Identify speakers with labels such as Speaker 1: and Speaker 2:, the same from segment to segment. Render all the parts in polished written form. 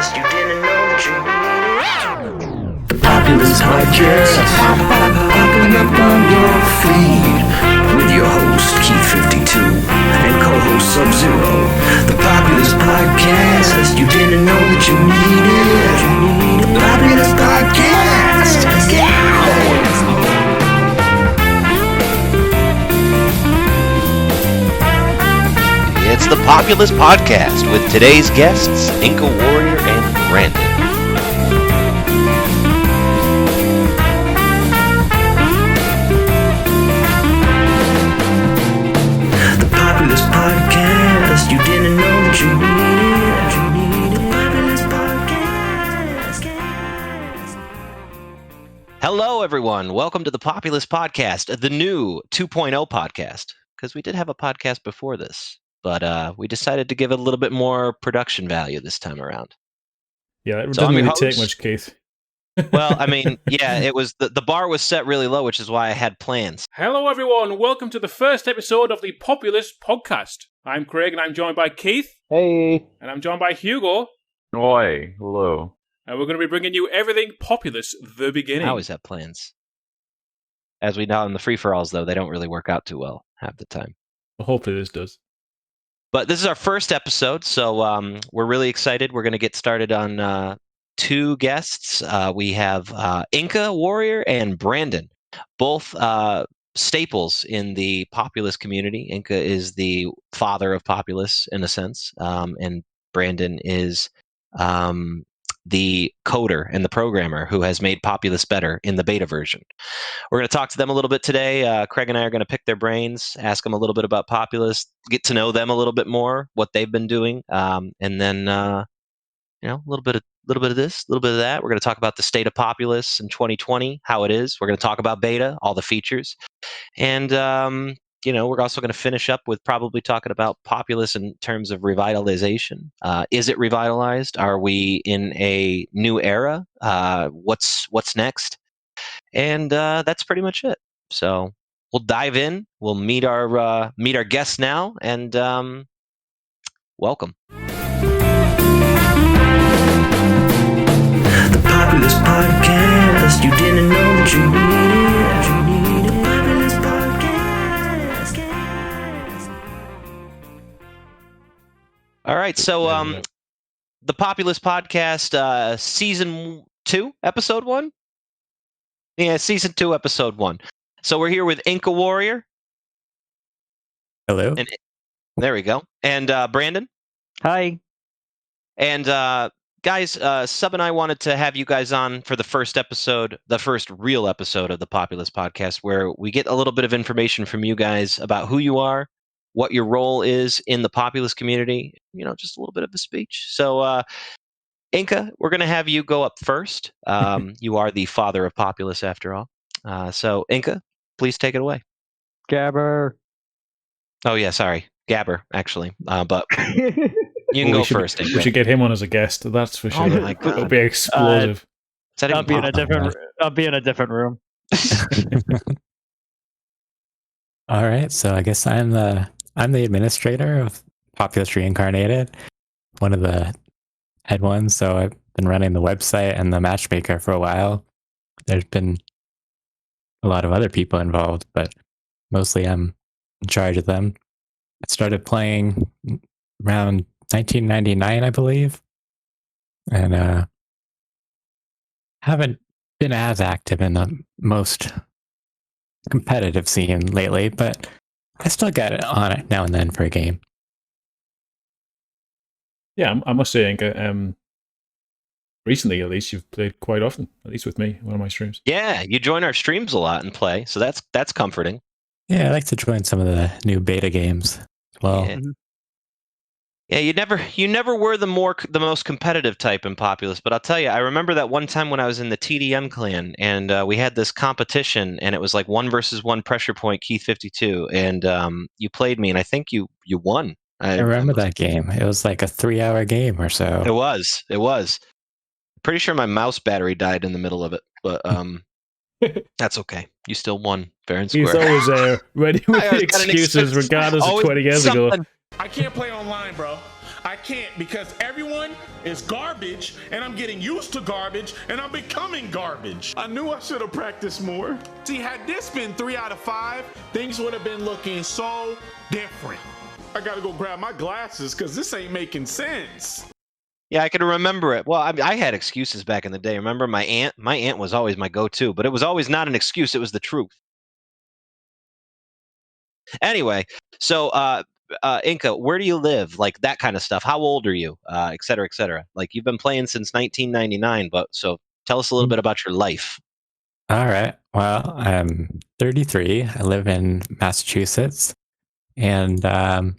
Speaker 1: Podcast. You didn't know that you needed.
Speaker 2: The Populous Podcast, popping up on your feed with your host Keith52 and co-host Sub-Zero. The Populous Podcast, you didn't know that you needed. The Populous Podcast,
Speaker 3: It's the Populous Podcast with today's guests, IncaWarrior and Brandon.
Speaker 2: The Populous Podcast, you didn't know that you needed. The Populous Podcast.
Speaker 3: Hello, everyone. Welcome to the Populous Podcast, the new 2.0 podcast, because we did have a podcast before this. But we decided to give it a little bit more production value this time around.
Speaker 4: Yeah, it
Speaker 3: So
Speaker 4: doesn't really
Speaker 3: host.
Speaker 4: take much, Keith.
Speaker 3: Well, I mean, yeah, it was the bar was set really low, which is why I had plans.
Speaker 5: Hello, everyone. Welcome to the first episode of the Populous Podcast. I'm Craig, and I'm joined by Keith.
Speaker 6: Hey.
Speaker 5: And I'm joined by Hugo.
Speaker 6: Oi. Hello.
Speaker 5: And we're going to be bringing you everything Populous, the beginning.
Speaker 3: I always have plans. As we know in the free-for-alls, though, they don't really work out too well half the time.
Speaker 4: Well, hopefully this does.
Speaker 3: But this is our first episode, so we're really excited. We're going to get started on two guests. We have IncaWarrior and Brandon, both staples in the Populous community. Inca is the father of Populous, in a sense, and Brandon is the coder and the programmer who has made Populous better in the beta version. We're going to talk to them a little bit today. Craig and I are going to pick their brains, ask them a little bit about Populous, get to know them a little bit more, what they've been doing, and then a little bit of this, a little bit of that. We're going to talk about the state of Populous in 2020, how it is. We're going to talk about beta, all the features, and we're also going to finish up with probably talking about Populous in terms of revitalization. Is it revitalized? Are we in a new era? What's next? And that's pretty much it. So we'll dive in. We'll meet our guests now, and welcome.
Speaker 2: The Populous Podcast, you didn't know that you needed. The Populous Podcast.
Speaker 3: All right, so the Populous Podcast, Season 2, Episode 1? Yeah, Season 2, Episode 1. So we're here with IncaWarrior.
Speaker 7: Hello.
Speaker 3: And there we go. And Brandon.
Speaker 6: Hi.
Speaker 3: And guys, Sub and I wanted to have you guys on for the first episode, the first real episode of the Populous Podcast, where we get a little bit of information from you guys about who you are, what your role is in the Populous community, just a little bit of a speech. So, Inca, we're going to have you go up first. You are the father of Populous, after all. So, Inca, please take it away.
Speaker 6: Gabber.
Speaker 3: Oh, yeah, sorry. Gabber, actually. But you can go first, Inca.
Speaker 4: We should get him on as a guest, that's for sure.
Speaker 3: Oh my God.
Speaker 4: It'll be explosive.
Speaker 3: Is that
Speaker 6: I'll
Speaker 3: even
Speaker 6: be in a
Speaker 3: possible?
Speaker 6: different room.
Speaker 7: All right, so I guess I'm the administrator of Populous Reincarnated, one of the head ones. So I've been running the website and the matchmaker for a while. There's been a lot of other people involved, but mostly I'm in charge of them. I started playing around 1999, I believe, and haven't been as active in the most competitive scene lately, but I still get it on it now and then for a game.
Speaker 4: Yeah, I must say, Inca, recently at least you've played quite often, at least with me, one of my streams.
Speaker 3: Yeah, you join our streams a lot and play, so that's comforting.
Speaker 7: Yeah, I like to join some of the new beta games as well.
Speaker 3: Yeah, you never were the most competitive type in Populous, but I'll tell you, I remember that one time when I was in the TDM clan, and we had this competition, and it was like 1v1 pressure point Keith52, and you played me, and I think you won.
Speaker 7: I remember that game. It was like a 3-hour game or so.
Speaker 3: It was. Pretty sure my mouse battery died in the middle of it, but that's okay. You still won, fair and square.
Speaker 4: He's always ready with the excuses, regardless of 20 years ago.
Speaker 5: I can't play online, bro. I
Speaker 8: can't because everyone is garbage and I'm getting used to garbage and I'm becoming garbage. I knew I should have practiced more. See, had this been 3 out of 5, things would have been looking so different. I gotta go grab my glasses because this ain't making sense.
Speaker 3: Yeah, I can remember it. Well, I had excuses back in the day. Remember my aunt? My aunt was always my go-to, but it was always not an excuse. It was the truth. Anyway, so Inca, where do you live? Like that kind of stuff. How old are you? Et cetera, et cetera. Like you've been playing since 1999, but so tell us a little bit about your life.
Speaker 7: All right. Well, I'm 33. I live in Massachusetts, and a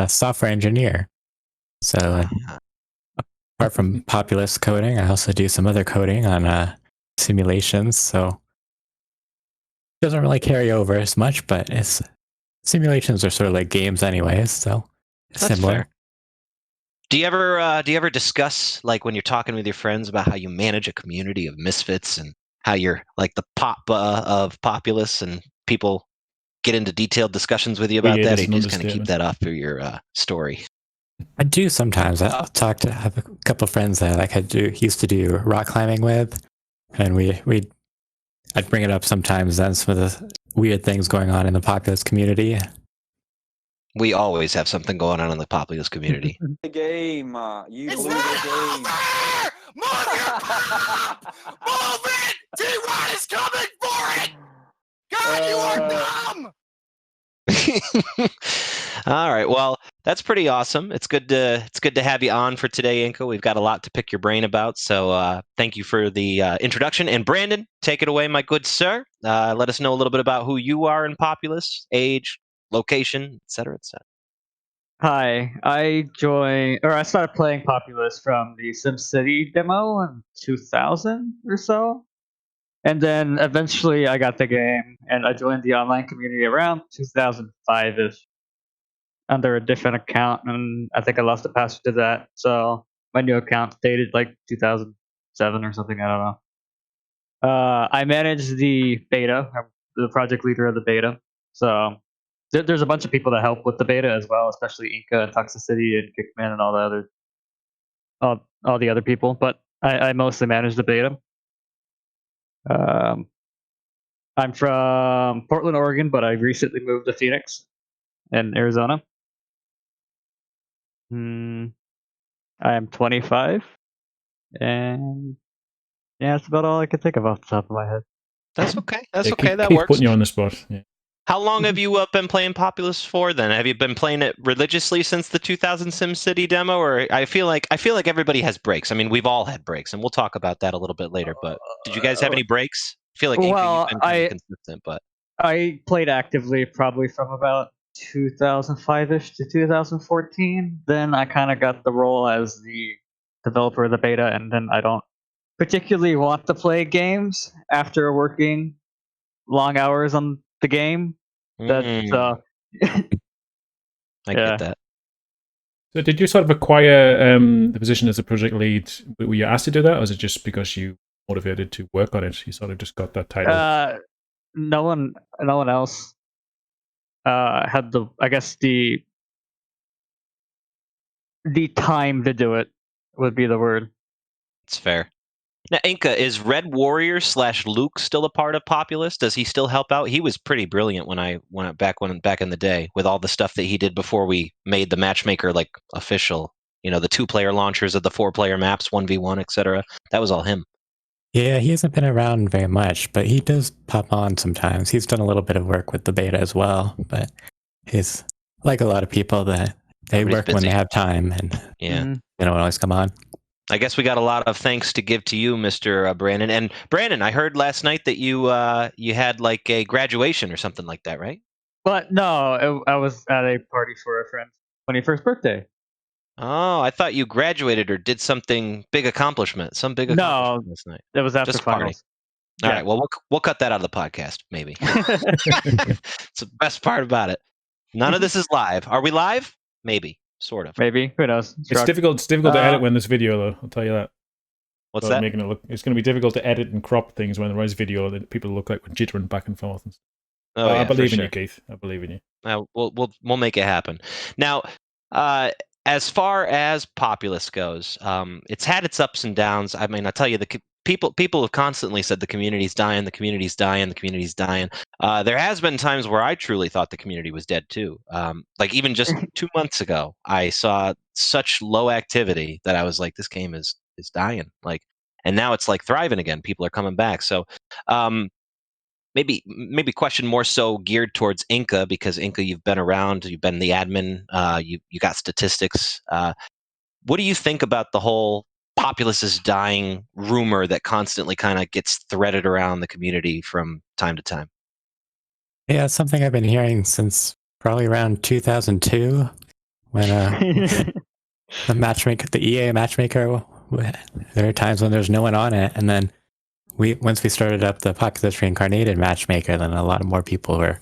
Speaker 7: software engineer. So apart from Populous coding, I also do some other coding on simulations. So it doesn't really carry over as much, but simulations are sort of like games anyways. So it's
Speaker 3: That's
Speaker 7: similar.
Speaker 3: fair. Do you ever discuss, like when you're talking with your friends, about how you manage a community of misfits and how you're like the papa of Populous, and people get into detailed discussions with you about that? Or you just kind of keep that off for your story?
Speaker 7: I do sometimes. I have a couple of friends that used to do rock climbing with, and I'd bring it up sometimes. Then some of the weird things going on in the Populous community.
Speaker 3: We always have something going on in the Populous community.
Speaker 9: The game, you
Speaker 1: It's
Speaker 9: blew
Speaker 1: not
Speaker 9: the game.
Speaker 1: over! Move your pop! Move it! T-Rod is coming for it! God, you are dumb!
Speaker 3: All right. Well, that's pretty awesome. It's good to have you on for today, Inca. We've got a lot to pick your brain about. So thank you for the introduction. And Brandon, take it away, my good sir. Let us know a little bit about who you are in Populous, age, location, etc., etc.
Speaker 6: Hi, I started playing Populous from the SimCity demo in 2000 or so. And then eventually I got the game and I joined the online community around 2005-ish under a different account, and I think I lost the password to that. So my new account dated like 2007 or something, I don't know. I manage the beta. I'm the project leader of the beta. So there's a bunch of people that help with the beta as well, especially Inca and Toxicity and Kickman and all the other people. But I mostly manage the beta. I'm from Portland, Oregon, but I recently moved to Phoenix in Arizona. I am 25, and yeah, that's about all I can think of off the top of my head.
Speaker 3: That's okay. That's
Speaker 4: Yeah,
Speaker 3: okay. That
Speaker 4: keep
Speaker 3: works.
Speaker 4: putting you on the spot. Yeah.
Speaker 3: How long have you been playing Populous for? Then have you been playing it religiously since the 2000 SimCity demo, or I feel like everybody has breaks. I mean, we've all had breaks, and we'll talk about that a little bit later. But did you guys have any breaks? I feel like Inca,
Speaker 6: Well,
Speaker 3: you've been kind of consistent, but
Speaker 6: I played actively probably from about 2005-ish to 2014. Then I kind of got the role as the developer of the beta, and then I don't particularly want to play games after working long hours on the game.
Speaker 3: I get that.
Speaker 4: So did you sort of acquire the position as a project lead? Were you asked to do that, or was it just because you motivated to work on it? You sort of just got that title.
Speaker 6: No one else had the time to do it would be the word.
Speaker 3: It's fair. Now, Inca, is Red Warrior / Luke still a part of Populous? Does he still help out? He was pretty brilliant back in the day with all the stuff that he did before we made the matchmaker like official. You know, the 2-player launchers of the 4-player maps, 1v1, etc. That was all him.
Speaker 7: Yeah, he hasn't been around very much, but he does pop on sometimes. He's done a little bit of work with the beta as well, but he's like a lot of people that they work when they have time, and they don't always come on.
Speaker 3: I guess we got a lot of thanks to give to you, Mr. Brandon. And Brandon, I heard last night that you had like a graduation or something like that, right?
Speaker 6: But no, I was at a party for a friend's 21st birthday.
Speaker 3: Oh, I thought you graduated or did something big accomplishment. Some big accomplishment last night.
Speaker 6: It was after
Speaker 3: Just
Speaker 6: finals.
Speaker 3: All right. Well, we'll cut that out of the podcast, maybe. It's the best part about it. None of this is live. Are we live? Maybe. Sort of.
Speaker 6: Maybe. Who knows?
Speaker 4: It's difficult to edit when there's video, though. I'll tell you that.
Speaker 3: What's that?
Speaker 4: Making it look, it's going to be difficult to edit and crop things when there is video that people look like jittering back and forth. And
Speaker 3: Oh, yeah,
Speaker 4: I believe in
Speaker 3: sure.
Speaker 4: you, Keith. I believe in you.
Speaker 3: We'll make it happen. Now, as far as Populous goes, it's had its ups and downs. I mean, I tell you, people have constantly said the community's dying, the community's dying, the community's dying. There has been times where I truly thought the community was dead too. Like even just 2 months ago, I saw such low activity that I was like, this game is dying. Like, and now it's like thriving again. People are coming back. So maybe question more so geared towards Inca, because Inca, you've been around, you've been the admin, you got statistics. What do you think about the whole Populous is dying rumor that constantly kind of gets threaded around the community from time to time?
Speaker 7: Yeah, it's something I've been hearing since probably around 2002 when the EA matchmaker, there are times when there's no one on it, and then once we started up the Populous Reincarnated matchmaker, then a lot more people were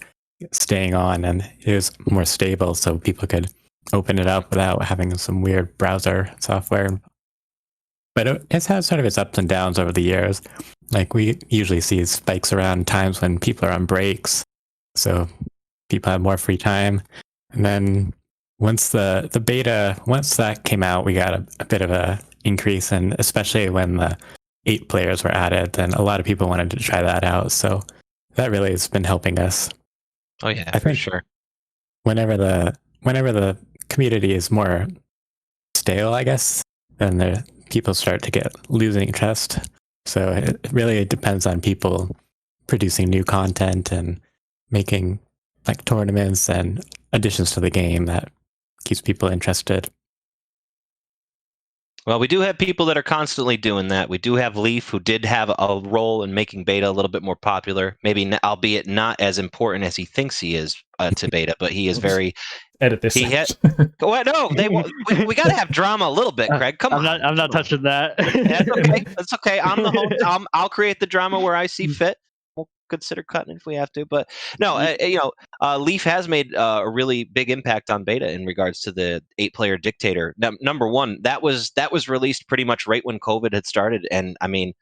Speaker 7: staying on, and it was more stable, so people could open it up without having some weird browser software. But it's had sort of its ups and downs over the years. Like we usually see spikes around times when people are on breaks, so people have more free time. And then once the beta, once that came out, we got a bit of a increase, and especially when the 8 players were added, then a lot of people wanted to try that out. So that really has been helping us.
Speaker 3: Oh yeah,
Speaker 7: I
Speaker 3: for
Speaker 7: think
Speaker 3: sure.
Speaker 7: Whenever the community is more stale, I guess, then the people start to get losing interest. So it really depends on people producing new content and making like tournaments and additions to the game that keeps people interested.
Speaker 3: Well, we do have people that are constantly doing that. We do have Leaf, who did have a role in making beta a little bit more popular, maybe albeit not as important as he thinks he is to beta, but he is very...
Speaker 4: Edit this.
Speaker 3: Well, no, we got to have drama a little bit, Craig. Come on.
Speaker 6: I'm not touching that.
Speaker 3: That's okay. That's okay. I'm the host. I'll create the drama where I see fit. We'll consider cutting it if we have to. But no, Leaf has made a really big impact on beta in regards to the 8-player dictator. Number one, that was released pretty much right when COVID had started, and I mean,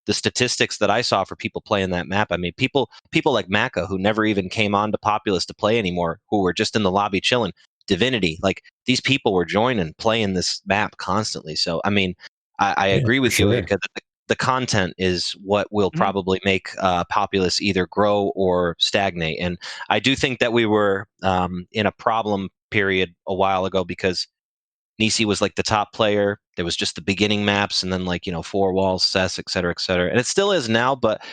Speaker 3: the statistics that I saw for people playing that map, I mean, people like Maka, who never even came on to Populous to play anymore, who were just in the lobby chilling, Divinity, like these people were joining, playing this map constantly. So, I mean, I agree with you, because the content is what will probably make Populous either grow or stagnate. And I do think that we were in a problem period a while ago, because Nisi was like the top player. There was just the beginning maps, and then 4 walls, Cess, et cetera, and it still is now. But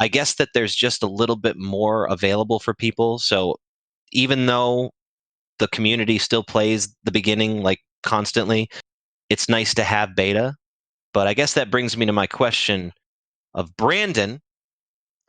Speaker 3: I guess that there's just a little bit more available for people. So even though the community still plays the beginning constantly, it's nice to have beta. But I guess that brings me to my question of Brandon.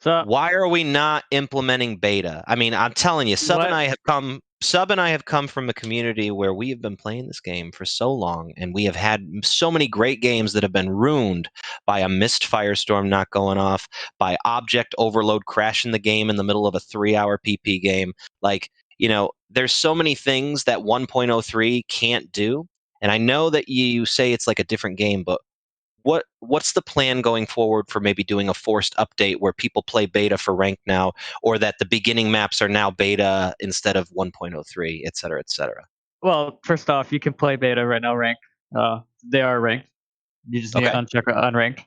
Speaker 3: Why are we not implementing beta? I mean, I'm telling you, Sub and I have come from a community where we have been playing this game for so long, and we have had so many great games that have been ruined by a missed firestorm not going off, by object overload crashing the game in the middle of a 3-hour PP game. There's so many things that 1.03 can't do. And I know that you say it's like a different game, but what's the plan going forward for maybe doing a forced update where people play beta for ranked now, or that the beginning maps are now beta instead of 1.03, et cetera, et cetera?
Speaker 6: Well, first off, you can play beta right now ranked. They are ranked. You just need to uncheck unranked.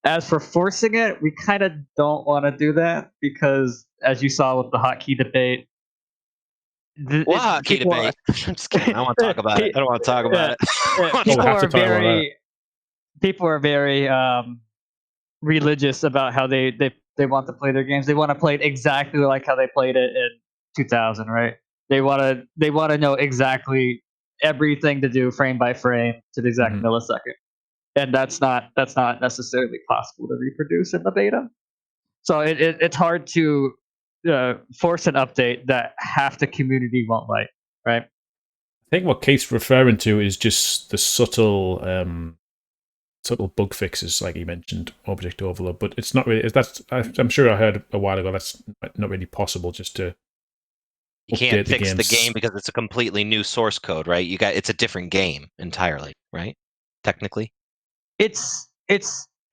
Speaker 6: As for forcing it, we kind of don't want to do that, because as you saw with the hotkey debate,
Speaker 3: hotkey debate? I'm just kidding. I don't want to talk about it. I don't want to talk about it.
Speaker 6: People are very religious about how they want to play their games. They want to play it exactly like how they played it in 2000, right? They want to know exactly everything to do frame by frame to the exact millisecond, and that's not necessarily possible to reproduce in the beta. So it's hard to force an update that half the community won't like, right?
Speaker 4: I think what Keith's referring to is just the subtle bug fixes, like you mentioned, object overload. But it's not really. I'm sure I heard a while ago that's not really possible. Just to
Speaker 3: you can't fix the game because it's a completely new source code, right? It's a different game entirely, right? Technically,
Speaker 6: it's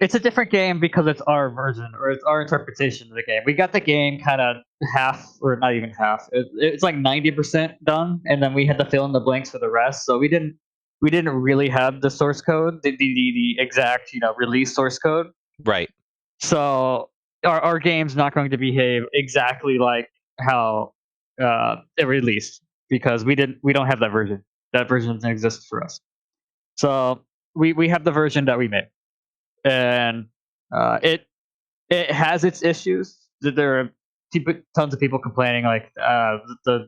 Speaker 6: it's a different game because it's our version or it's our interpretation of the game. We got the game kind of half, or not even half. It's like 90% done, and then we had to fill in the blanks for the rest. So we didn't really have the source code, the exact release source code.
Speaker 3: Right.
Speaker 6: So our game's not going to behave exactly like how it released because we don't have that version. That version doesn't exist for us. So we have the version that we made. And it has its issues. There are tons of people complaining, like the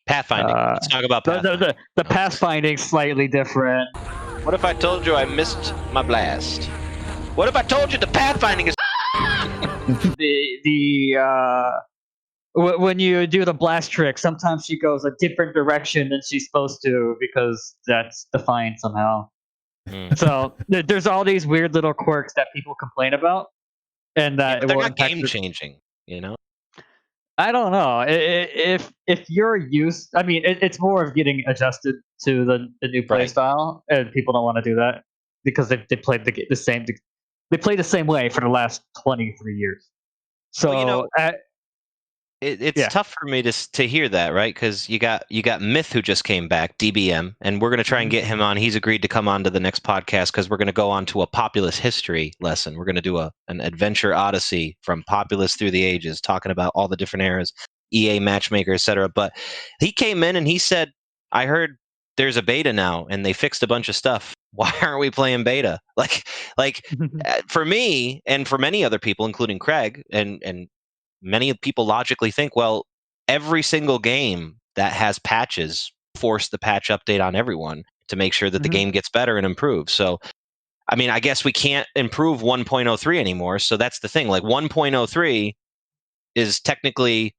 Speaker 3: pathfinding. Let's talk about pathfinding.
Speaker 6: The pathfinding slightly different.
Speaker 3: What if I told you I missed my blast? What if I told you the pathfinding is
Speaker 6: when you do the blast trick, sometimes she goes a different direction than she's supposed to because that's defined somehow. So there's all these weird little quirks that people complain about, and that
Speaker 3: they're not game changing.
Speaker 6: I don't know if you're used. I mean, it's more of getting adjusted to the new play style, and people don't want to do that because they played the same. They played the same way for the last 23 years. So
Speaker 3: it's tough for me to hear that, right? Because you got Myth who just came back, DBM, and we're going to try and get him on. He's agreed to come on to the next podcast because we're going to go on to a Populous history lesson. We're going to do an adventure odyssey from Populous through the ages, talking about all the different eras, EA Matchmaker, etc. But he came in and he said, "I heard there's a beta now, and they fixed a bunch of stuff. Why aren't we playing beta?" Like for me and for many other people, including Craig and many people logically think, well, every single game that has patches force the patch update on everyone to make sure that the game gets better and improves. So, I mean, I guess we can't improve 1.03 anymore. So that's the thing. Like 1.03 is technically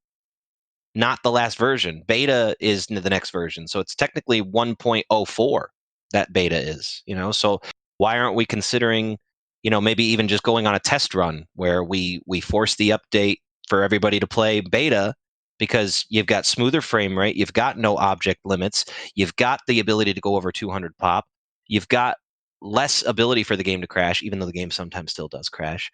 Speaker 3: not the last version. Beta is the next version. So it's technically 1.04 that beta is, So why aren't we considering, maybe even just going on a test run where we force the update for everybody to play beta, because you've got smoother frame rate, you've got no object limits, you've got the ability to go over 200 pop, you've got less ability for the game to crash, even though the game sometimes still does crash.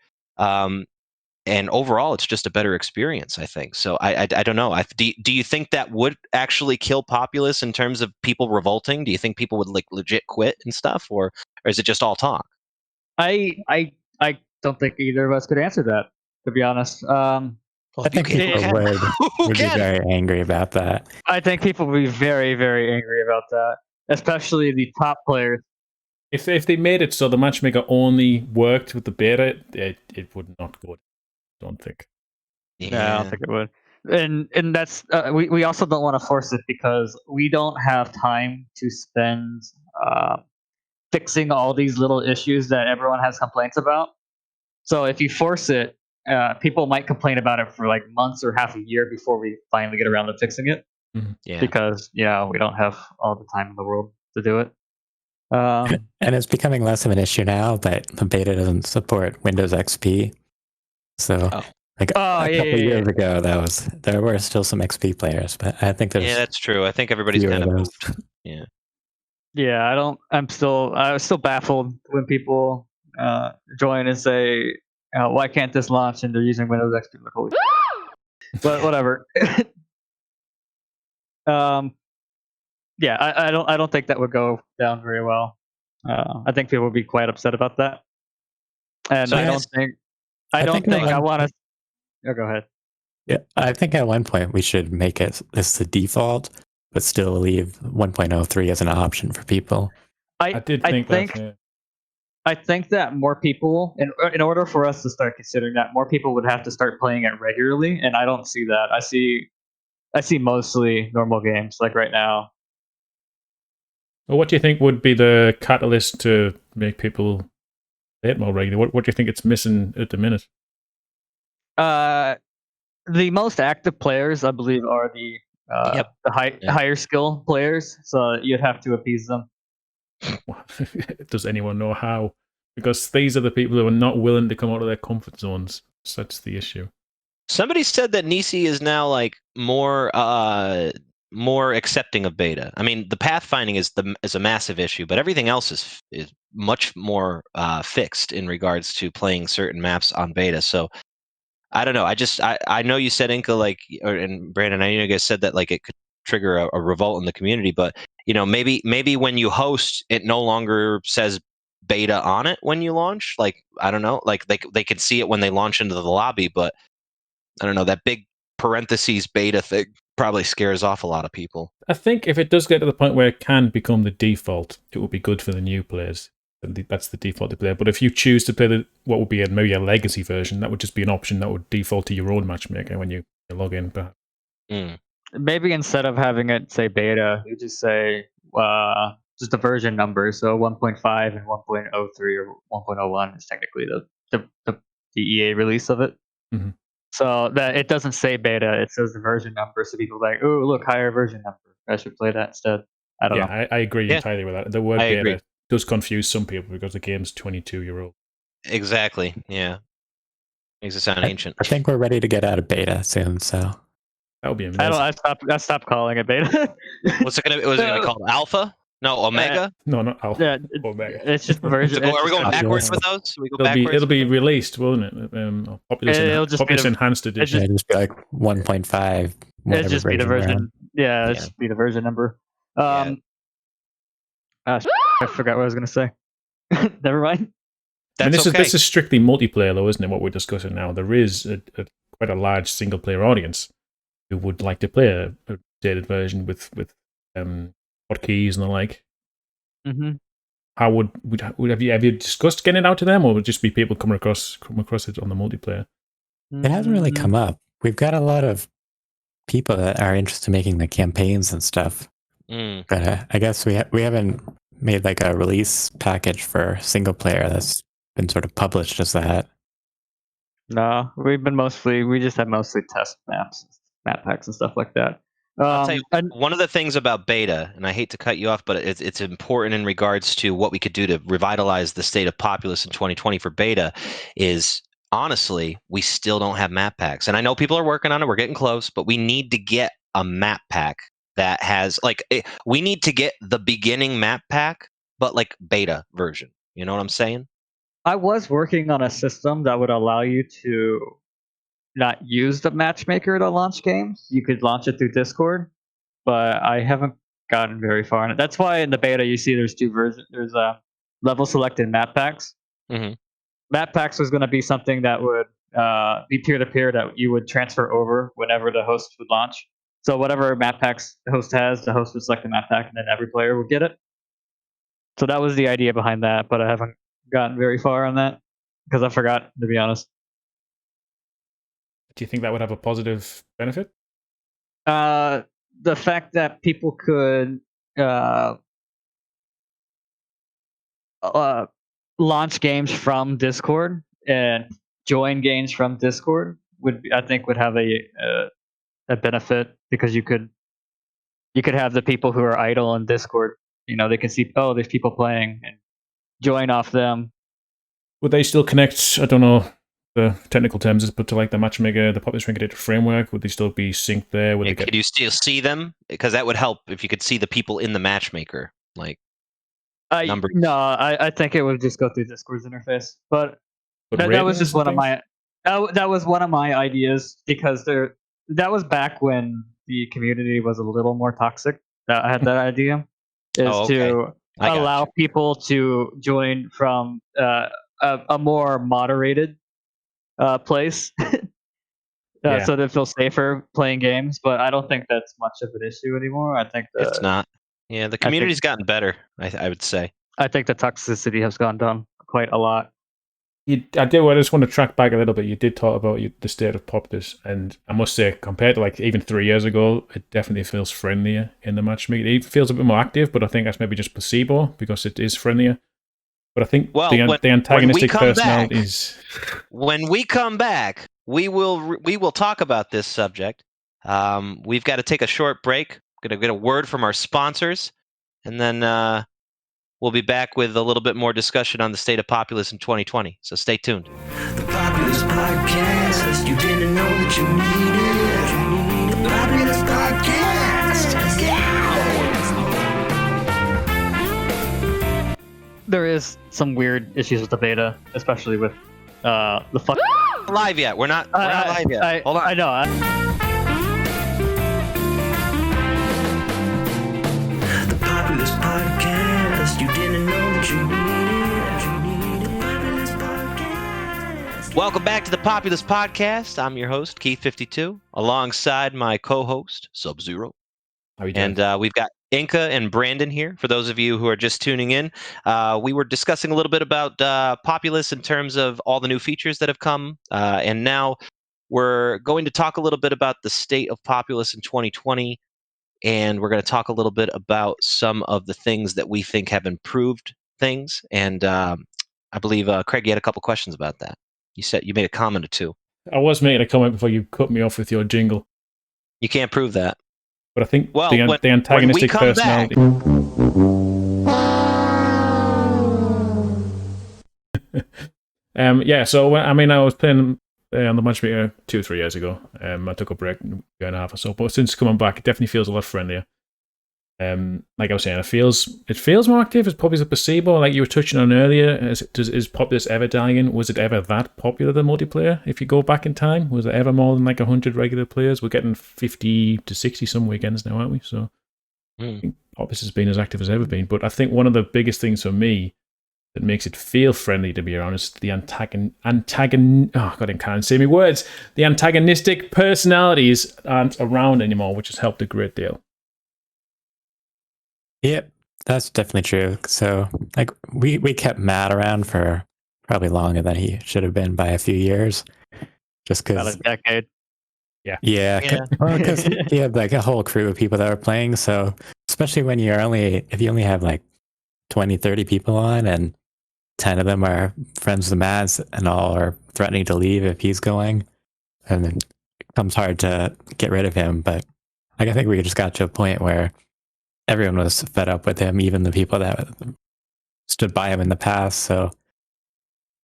Speaker 3: And overall, it's just a better experience, I think. So I don't know. Do you think that would actually kill Populous in terms of people revolting? Do you think people would legit quit and stuff, or is it just all talk?
Speaker 6: I don't think either of us could answer that, to be honest.
Speaker 7: I think people would be very angry about that.
Speaker 6: I think people would be very, very angry about that, especially the top players.
Speaker 4: If they made it so the matchmaker only worked with the beta, it would not go. I don't think.
Speaker 6: Yeah, I don't think it would. And that's we also don't want to force it because we don't have time to spend fixing all these little issues that everyone has complaints about. So if you force it, people might complain about it for like months or half a year before we finally get around to fixing it.
Speaker 3: Yeah.
Speaker 6: Because we don't have all the time in the world to do it.
Speaker 7: And it's becoming less of an issue now, but the beta doesn't support Windows XP. So a couple years ago, there were still some XP players, but I think there's
Speaker 3: that's true. I think everybody's kind of moved. Yeah.
Speaker 6: Yeah, I'm still baffled when people join and say, why can't this launch and they're using Windows XP? Like, holy but whatever. I don't think that would go down very well. I think people would be quite upset about that. And
Speaker 7: So
Speaker 6: I
Speaker 7: yes.
Speaker 6: don't think I want to. Oh, go ahead.
Speaker 7: Yeah, I think at one point we should make it as the default, but still leave 1.03 as an option for people.
Speaker 4: I think that.
Speaker 6: I think that more people, in order for us to start considering that, more people would have to start playing it regularly, and I don't see that. I see mostly normal games like right now.
Speaker 4: Well, what do you think would be the catalyst to make people play it more regularly? What do you think it's missing at the minute?
Speaker 6: The most active players, I believe, are the higher skill players. So you'd have to appease them.
Speaker 4: Does anyone know how? Because these are the people who are not willing to come out of their comfort zones. So that's the issue.
Speaker 3: Somebody said that Nisi is now like more accepting of beta. I mean, the pathfinding is a massive issue, but everything else is much more fixed in regards to playing certain maps on beta. So I don't know. I know you said Inca and Brandon, I know you guys said that like it could trigger a revolt in the community, but maybe when you host, it no longer says beta on it when you launch. Like I don't know, like they can see it when they launch into the lobby, but I don't know, that big parentheses beta thing probably scares off a lot of people.
Speaker 4: I think if it does get to the point where it can become the default, it will be good for the new players. That's the default to play. But if you choose to play what would be maybe a legacy version, that would just be an option that would default to your own matchmaker when you log in.
Speaker 6: Maybe instead of having it say beta, you just say just the version number. So 1.5 and 1.03 or 1.01 is technically the EA release of it.
Speaker 4: Mm-hmm.
Speaker 6: So that it doesn't say beta, it says the version number. So people are like, oh, look, higher version number. I should play that instead. I don't know.
Speaker 4: I agree entirely with that. The word beta does confuse some people because the game's 22-year-old.
Speaker 3: Exactly. Yeah. Makes it sound ancient.
Speaker 7: I think we're ready to get out of beta soon, so
Speaker 4: that would be amazing.
Speaker 6: I stopped calling it beta.
Speaker 3: Was it gonna call Alpha? No, Omega?
Speaker 4: No, not Alpha.
Speaker 6: Yeah,
Speaker 4: Omega.
Speaker 6: It's just a version.
Speaker 3: Are we going backwards with those?
Speaker 4: It'll be released, won't it? Populous Enhanced Edition.
Speaker 7: It'll just be like 1.5.
Speaker 6: It'll just be the version. Yeah, it'll just be the version number. I forgot what I was going to say. Never mind.
Speaker 4: This is strictly multiplayer, though, isn't it? What we're discussing now. There is quite a large single-player audience who would like to play a updated version with hotkeys and the like.
Speaker 6: Mm-hmm.
Speaker 4: How would have you discussed getting it out to them, or would it just be people come across it on the multiplayer?
Speaker 7: It hasn't really come up. We've got a lot of people that are interested in making the campaigns and stuff. But I guess we haven't made like a release package for single player that's been sort of published as that.
Speaker 6: No, we just have mostly test maps, map packs and stuff like that.
Speaker 3: I'll tell you, one of the things about beta, and I hate to cut you off, but it's important in regards to what we could do to revitalize the state of Populous in 2020 for beta is, honestly, we still don't have map packs. And I know people are working on it. We're getting close, but we need to get a map pack that has, we need to get the beginning map pack, but like beta version. You know what I'm saying?
Speaker 6: I was working on a system that would allow you to not use the matchmaker to launch games. You could launch it through Discord, but I haven't gotten very far in it. That's why in the beta you see there's two versions. There's level selected map packs.
Speaker 3: Mm-hmm.
Speaker 6: Map packs was going to be something that would be peer-to-peer that you would transfer over whenever the host would launch. So whatever map packs the host has, the host would select the map pack and then every player would get it. So that was the idea behind that, but I haven't gotten very far on that because I forgot, to be honest.
Speaker 4: Do you think that would have a positive benefit?
Speaker 6: The fact that people could launch games from Discord and join games from Discord would have a benefit, because you could have the people who are idle in Discord. They can see, oh, there's people playing, and join off them.
Speaker 4: Would they still connect? I don't know the technical terms, but to like the matchmaker, the Populous Reincarnated framework, would they still be synced there?
Speaker 3: Could you still see them? Because that would help if you could see the people in the matchmaker, numbers.
Speaker 6: No, I think it would just go through Discord's interface. But that was just one of my ideas, because that was back when the community was a little more toxic. I had that idea to allow people to join from a more moderated place, so they feel safer playing games. But I don't think that's much of an issue anymore. I think
Speaker 3: it's not. Yeah, the community's gotten better, I would say.
Speaker 6: I think the toxicity has gone down quite a lot.
Speaker 4: I just want to track back a little bit. You did talk about the state of Populous, and I must say, compared to even 3 years ago, it definitely feels friendlier in the matchmaking. It feels a bit more active, but I think that's maybe just placebo, because it is friendlier. But I think the antagonistic personalities.
Speaker 3: When we come back, we will talk about this subject. We've got to take a short break. Going to get a word from our sponsors, and then we'll be back with a little bit more discussion on the state of Populous in 2020. So stay tuned.
Speaker 2: The Populous Podcast. You didn't know that you needed. The Populous Podcast. Yeah.
Speaker 6: there is some weird issues with the beta, especially with the fuck.
Speaker 3: Live yet? We're not live yet. Hold on.
Speaker 6: I know.
Speaker 2: The Populous Podcast. You didn't know that you needed it. The Populous Podcast.
Speaker 3: Welcome back to the Populous Podcast. I'm your host, Keith52, alongside my co-host, Sub-Zero.
Speaker 4: How are you doing?
Speaker 3: And we've got Inca and Brandon here. For those of you who are just tuning in, we were discussing a little bit about Populous in terms of all the new features that have come. And now we're going to talk a little bit about the state of Populous in 2020. And we're going to talk a little bit about some of the things that we think have improved things. And I believe, Craig, you had a couple questions about that. You made a comment or two.
Speaker 4: I was making a comment before you cut me off with your jingle.
Speaker 3: You can't prove that.
Speaker 4: But I think
Speaker 3: Well,
Speaker 4: the antagonistic
Speaker 3: when we come
Speaker 4: personality. Yeah, so I mean, I was playing on the matchmaker 2 or 3 years ago. I took a break, a year and a half or so, but since coming back, it definitely feels a lot friendlier. Like I was saying, it feels more active. It's probably the placebo, like you were touching on earlier. Is Populous ever dying? Was it ever that popular, the multiplayer? If you go back in time, was it ever more than like 100 regular players? We're getting 50 to 60 some weekends now, aren't we? So I think Populous has been as active as ever been. But I think one of the biggest things for me that makes it feel friendly, to be honest, the can't say my words. The antagonistic personalities aren't around anymore, which has helped a great deal.
Speaker 7: Yep, that's definitely true. So, like, we kept Matt around for probably longer than he should have been by a few years, just
Speaker 6: About
Speaker 7: because.
Speaker 6: a decade.
Speaker 7: Yeah. Because he had like a whole crew of people that were playing. So, especially when if you only have like 20, 30 people on, and 10 of them are friends with Matt's, and all are threatening to leave if he's going, and it becomes hard to get rid of him. But like, I think we just got to a point where everyone was fed up with him, even the people that stood by him in the past. So,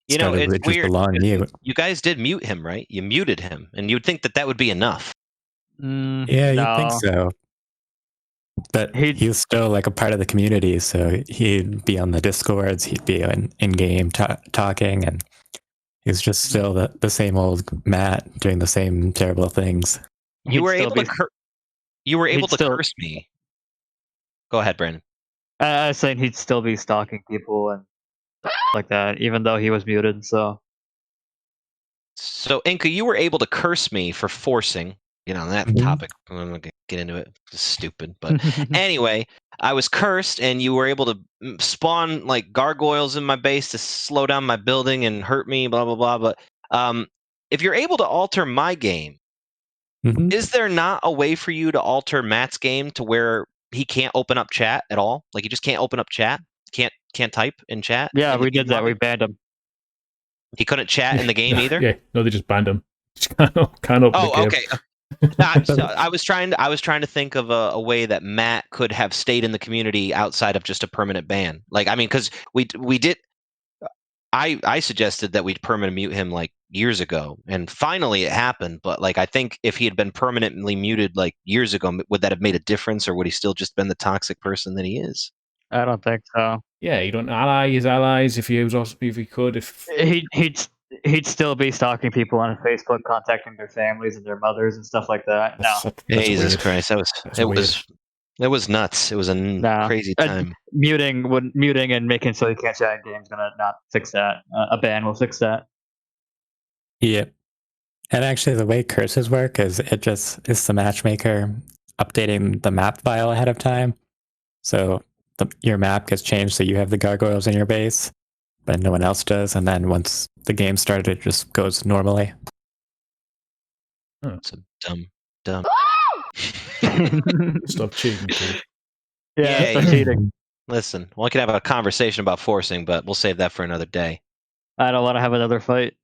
Speaker 3: You know, it's
Speaker 7: just
Speaker 3: weird.
Speaker 7: belong to you.
Speaker 3: You guys did mute him, right? You muted him, and you'd think that would be enough.
Speaker 7: Yeah, you'd think so. But he's still like a part of the community, so he'd be on the Discords, he'd be in game talking, and he's just still the same old Matt doing the same terrible things.
Speaker 3: You were able to curse me. Go ahead, Brandon.
Speaker 6: I was saying he'd still be stalking people and like that, even though he was muted. So
Speaker 3: Inca, you were able to curse me for forcing. That topic. I'm not gonna get into it. It's stupid, but anyway, I was cursed, and you were able to spawn like gargoyles in my base to slow down my building and hurt me. Blah blah blah. But if you're able to alter my game, is there not a way for you to alter Matt's game to where he can't open up chat at all? Like, he just can't open up chat. Can't type in chat.
Speaker 6: Yeah, we did that. We banned him.
Speaker 3: He couldn't chat in the game either.
Speaker 4: Yeah, no, they just banned him. Just can't open the game.
Speaker 3: Okay. So I was trying to think of a way that Matt could have stayed in the community outside of just a permanent ban. Like, I mean, because we did. I suggested that we'd permanent mute him like years ago, and finally it happened. But like, I think if he had been permanently muted like years ago, would that have made a difference, or would he still just been the toxic person that he is?
Speaker 6: I don't think so.
Speaker 4: Yeah, you don't ally his allies if he could. If
Speaker 6: he'd still be stalking people on Facebook, contacting their families and their mothers and stuff like that. No,
Speaker 3: Jesus
Speaker 4: weird.
Speaker 3: Christ, it was nuts. It was a crazy time.
Speaker 6: Muting and making so you can't chat in games gonna not fix that. A ban will fix that.
Speaker 7: Yep. And actually, the way curses work is it's the matchmaker updating the map file ahead of time. So your map gets changed, so you have the gargoyles in your base, but no one else does. And then once the game started, it just goes normally.
Speaker 3: It's a dumb.
Speaker 4: Stop cheating, dude.
Speaker 6: Yeah,
Speaker 3: Yeah,
Speaker 6: cheating.
Speaker 3: Listen, we could have a conversation about forcing, but we'll save that for another day.
Speaker 6: I don't want to have another fight.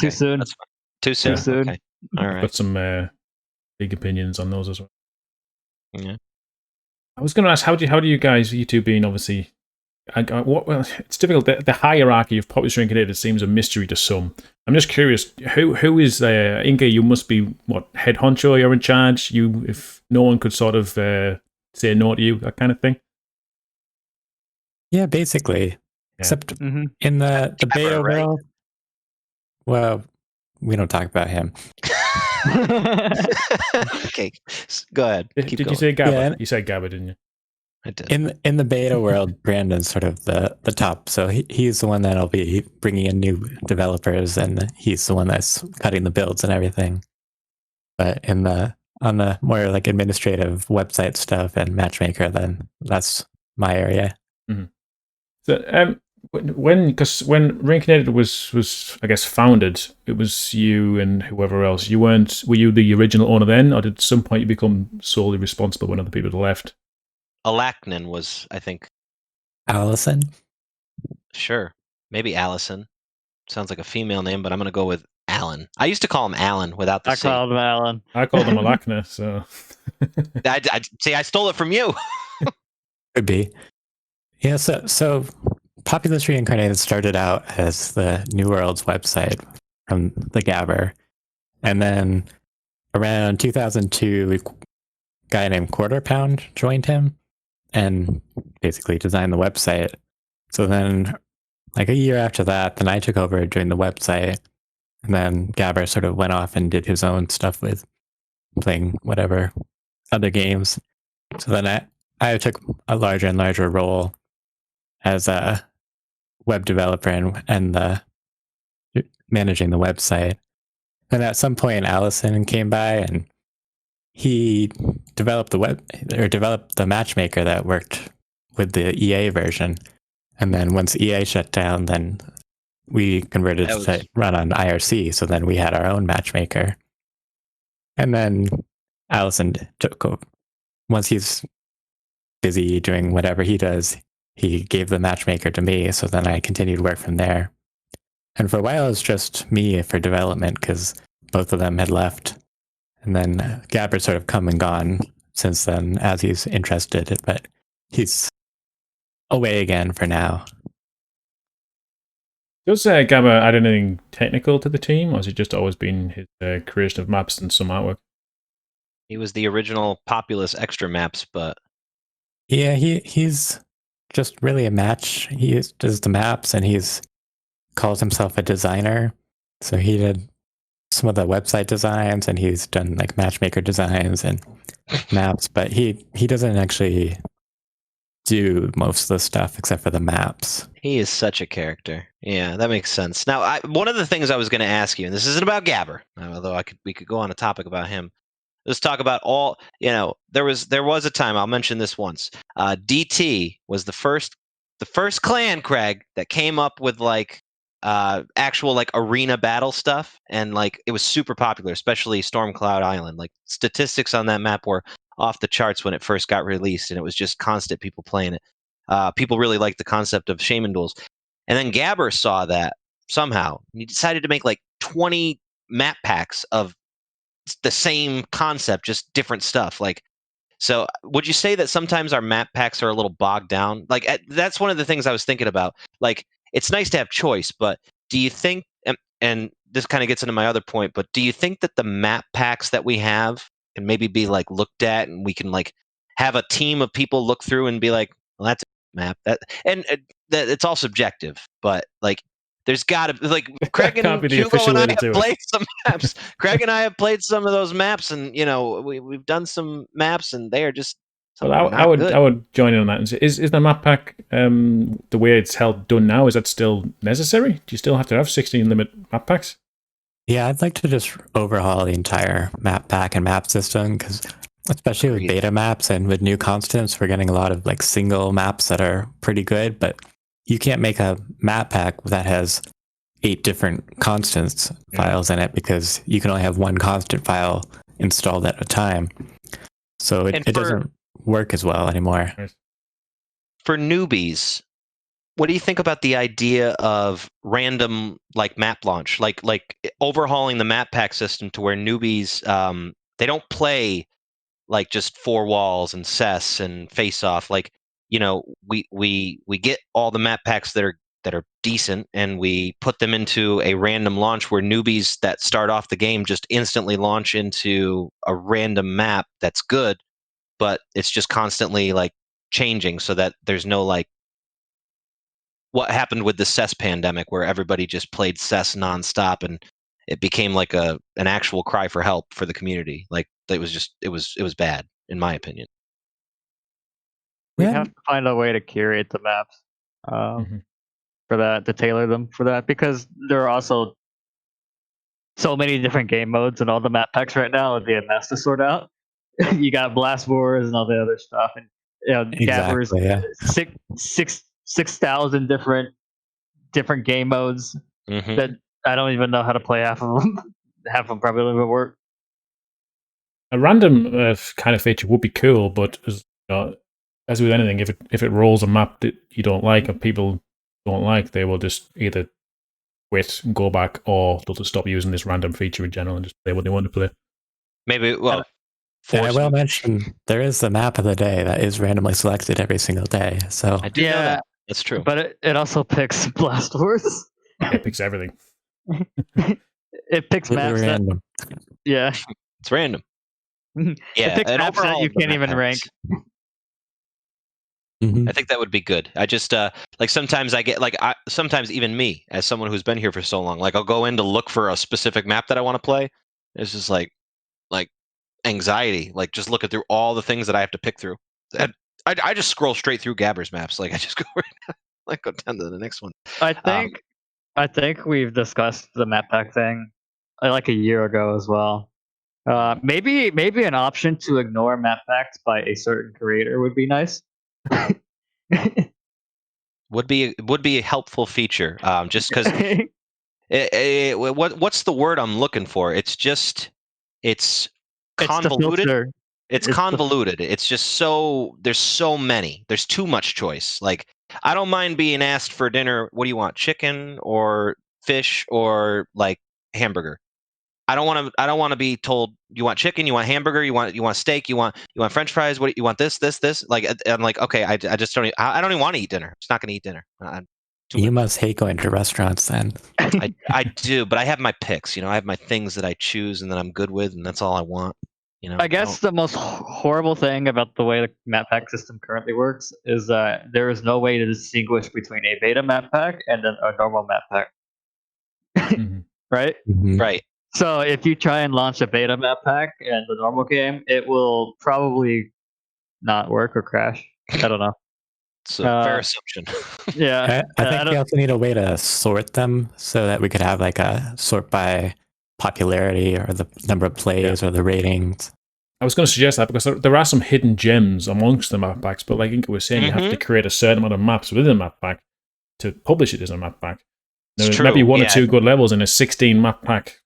Speaker 6: Too soon.
Speaker 3: That's fine. Too soon.
Speaker 6: Too soon.
Speaker 3: Okay. All
Speaker 4: I've
Speaker 3: right.
Speaker 4: got some big opinions on those as well.
Speaker 3: Yeah.
Speaker 4: I was going to ask, how do you guys, you two being obviously, it's difficult. The hierarchy of Populous Reincarnated seems a mystery to some. I'm just curious, who is Inca? You must be head honcho? You're in charge. If no one could sort of say no to you, that kind of thing.
Speaker 7: Yeah, basically. Except
Speaker 6: Mhm.
Speaker 7: in the beta
Speaker 3: Gabber, right?
Speaker 7: world, well, we don't talk about him.
Speaker 3: Okay, go ahead. Keep
Speaker 4: Did you
Speaker 3: going.
Speaker 4: say Gabba?
Speaker 7: Yeah.
Speaker 4: You said Gabba, didn't you?
Speaker 3: I did.
Speaker 7: In the beta world, Brandon's sort of the top, so he's the one that'll be bringing in new developers, and he's the one that's cutting the builds and everything. But on the more like administrative website stuff and matchmaker, then that's my area.
Speaker 4: So, when Reincarnated was I guess founded, it was you and whoever else. Were you the original owner then, or did at some point you become solely responsible when other people had left?
Speaker 3: Alaknin was, I think,
Speaker 7: Allison,
Speaker 3: sure. Maybe Allison. Sounds like a female name, but I'm going to go with Alan. I used to call him Alan without the
Speaker 6: I
Speaker 3: C.
Speaker 6: called him Alan.
Speaker 4: I called him Alakna, so
Speaker 3: See, I stole it from you.
Speaker 7: could be. Yeah, so Populous Reincarnated started out as the New Worlds website from the Gabber. And then around 2002, a guy named Quarter Pound joined him and basically designed the website. So then, like a year after that, then I took over doing the website. And then Gabber sort of went off and did his own stuff with playing whatever other games. So then I took a larger and larger role as a web developer and managing the website. And at some point, Allison came by and he developed the matchmaker that worked with the EA version. And then once EA shut down, then we converted to run on IRC. So then we had our own matchmaker. And then Allison took over. Once he's busy doing whatever he does, he gave the matchmaker to me. So then I continued work from there. And for a while, it was just me for development because both of them had left. And then Gabber's sort of come and gone since then as he's interested, but he's away again for now.
Speaker 4: Does Gabba add anything technical to the team, or has it just always been his creation of maps and some artwork?
Speaker 3: He was the original Populous extra maps, but
Speaker 7: Yeah, he's just really a match. He does the maps and he's calls himself a designer. So he did some of the website designs and he's done like matchmaker designs and maps, but he doesn't actually do most of the stuff except for the maps.
Speaker 3: he is such a character. Yeah, that makes sense. Now, one of the things I was going to ask you, and this isn't about Gabber, although we could go on a topic about him. Let's talk about all. There was a time. I'll mention this once. DT was the first clan, Craig, that came up with like actual like arena battle stuff, and like it was super popular, especially Stormcloud Island. Like statistics on that map were off the charts when it first got released, and it was just constant people playing it. People really liked the concept of shaman duels, and then Gabber saw that somehow. And he decided to make like 20 map packs of the same concept, just different stuff. Like, so would you say that sometimes our map packs are a little bogged down? Like, that's one of the things I was thinking about. Like, it's nice to have choice, but do you think, and this kind of gets into my other point, but do you think that the map packs that we have can maybe be like looked at, and we can like have a team of people look through and be like, well, that's a map that, and that it's all subjective, but like there's got to like Craig and Hugo and I have played some maps. Craig and I have played some of those maps, and we've done some maps, and they are just.
Speaker 4: Well, I would join in on that. Is the map pack the way it's done now? Is that still necessary? Do you still have to have 16 limit map packs?
Speaker 7: Yeah, I'd like to just overhaul the entire map pack and map system because, especially with beta maps and with new constants, we're getting a lot of like single maps that are pretty good, but you can't make a map pack that has 8 different constants files in it because you can only have one constant file installed at a time. So it doesn't work as well anymore.
Speaker 3: For newbies, what do you think about the idea of random like map launch, like overhauling the map pack system to where newbies they don't play like just 4 walls and cess and face off? Like, we get all the map packs that are decent, and we put them into a random launch where newbies that start off the game just instantly launch into a random map that's good, but it's just constantly like changing so that there's no like what happened with the CES pandemic, where everybody just played CES nonstop, and it became like an actual cry for help for the community. Like it was bad, in my opinion.
Speaker 6: We
Speaker 7: Yeah.
Speaker 6: have to find a way to curate the maps for that, to tailor them for that, because there are also so many different game modes and all the map packs right now would be a mess to sort out. You got Blast Wars and all the other stuff, and Gabbers,
Speaker 7: Exactly, yeah.
Speaker 6: 6,000 different game modes that I don't even know how to play half of them. Half of them probably don't even work.
Speaker 4: A random kind of feature would be cool, but as with anything, if it rolls a map that you don't like or people don't like, they will just either quit and go back, or they'll just stop using this random feature in general and just play what they want to play.
Speaker 3: Maybe, well,
Speaker 7: and I will mention there is the map of the day that is randomly selected every single day. So
Speaker 3: I do know that. That's true.
Speaker 6: But it also picks Blast Wars.
Speaker 4: It picks everything.
Speaker 6: It picks maps
Speaker 7: random.
Speaker 3: It's random.
Speaker 6: Yeah, it picks maps that you can't even rank.
Speaker 3: I think that would be good. I just like sometimes I get like sometimes even me, as someone who's been here for so long, like I'll go in to look for a specific map that I want to play. It's just like anxiety, like just looking through all the things that I have to pick through. And I just scroll straight through Gabbers maps. Like I just go go down to the next one.
Speaker 6: I think we've discussed the map pack thing like a year ago as well. Maybe an option to ignore map packs by a certain creator would be nice.
Speaker 3: would be a helpful feature. Just because what's the word I'm looking for? It's convoluted. It's convoluted. It's just there's so many. There's too much choice. Like I don't mind being asked for dinner. What do you want? Chicken or fish or like hamburger? I don't want to be told you want chicken, you want hamburger, you want steak, you want French fries. What you want? This. Like I'm like, okay, I just don't. I don't even want to eat dinner. I'm just not going to eat dinner.
Speaker 7: You must hate going to restaurants then.
Speaker 3: I do, but I have my picks. I have my things that I choose and that I'm good with, and that's all I want.
Speaker 6: I guess the most horrible thing about the way the map pack system currently works is that there is no way to distinguish between a beta map pack and a normal map pack. Right?
Speaker 3: Right.
Speaker 6: So if you try and launch a beta map pack in the normal game, it will probably not work or crash. I don't know.
Speaker 3: It's a fair assumption.
Speaker 6: Yeah.
Speaker 7: I think we also need a way to sort them so that we could have like a sort by popularity or the number of plays or the ratings.
Speaker 4: I was going to suggest that because there are some hidden gems amongst the map packs, but like Inca was saying, you have to create a certain amount of maps within a map pack to publish it as a map pack. There's maybe one or two good levels in a 16 map pack,